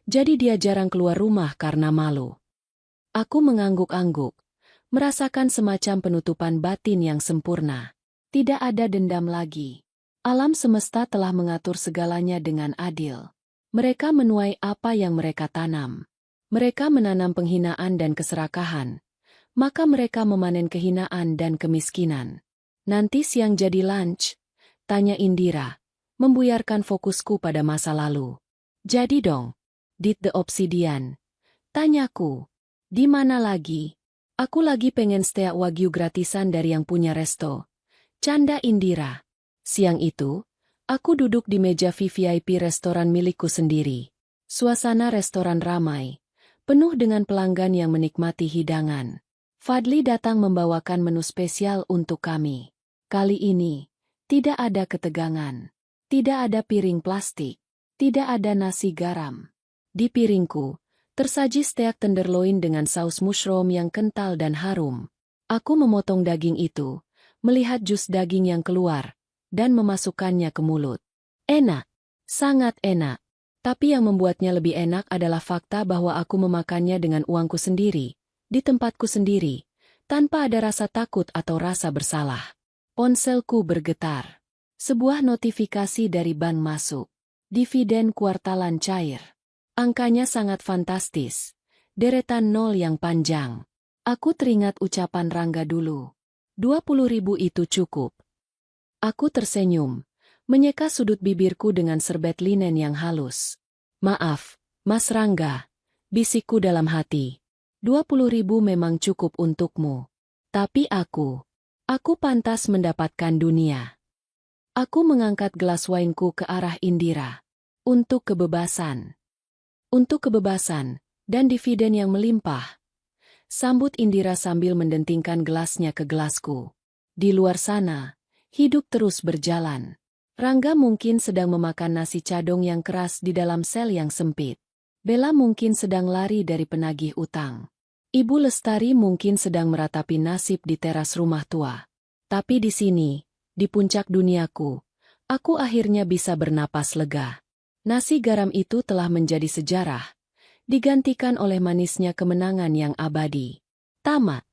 Jadi dia jarang keluar rumah karena malu. Aku mengangguk-angguk, merasakan semacam penutupan batin yang sempurna. Tidak ada dendam lagi. Alam semesta telah mengatur segalanya dengan adil. Mereka menuai apa yang mereka tanam. Mereka menanam penghinaan dan keserakahan. Maka mereka memanen kehinaan dan kemiskinan. Nanti siang jadi lunch? Tanya Indira, membuyarkan fokusku pada masa lalu. Jadi dong, did the obsidian? Tanyaku, di mana lagi? Aku lagi pengen steak wagyu gratisan dari yang punya resto. Canda Indira. Siang itu, aku duduk di meja VVIP restoran milikku sendiri. Suasana restoran ramai, penuh dengan pelanggan yang menikmati hidangan. Fadli datang membawakan menu spesial untuk kami. Kali ini, tidak ada ketegangan. Tidak ada piring plastik. Tidak ada nasi garam. Di piringku, tersaji steak tenderloin dengan saus mushroom yang kental dan harum. Aku memotong daging itu, melihat jus daging yang keluar, dan memasukkannya ke mulut. Enak. Sangat enak. Tapi yang membuatnya lebih enak adalah fakta bahwa aku memakannya dengan uangku sendiri, di tempatku sendiri, tanpa ada rasa takut atau rasa bersalah. Ponselku bergetar. Sebuah notifikasi dari bank masuk. Dividen kuartalan cair. Angkanya sangat fantastis. Deretan nol yang panjang. Aku teringat ucapan Rangga dulu. 20.000 itu cukup. Aku tersenyum, menyeka sudut bibirku dengan serbet linen yang halus. Maaf, Mas Rangga, bisikku dalam hati. 20.000 memang cukup untukmu. Tapi aku pantas mendapatkan dunia. Aku mengangkat gelas wainku ke arah Indira. Untuk kebebasan. Untuk kebebasan, dan dividen yang melimpah. Sambut Indira sambil mendentingkan gelasnya ke gelasku. Di luar sana, hidup terus berjalan. Rangga mungkin sedang memakan nasi cadong yang keras di dalam sel yang sempit. Bella mungkin sedang lari dari penagih utang. Ibu Lestari mungkin sedang meratapi nasib di teras rumah tua. Tapi di sini, di puncak duniaku, aku akhirnya bisa bernapas lega. Nasi garam itu telah menjadi sejarah, digantikan oleh manisnya kemenangan yang abadi. Tamat.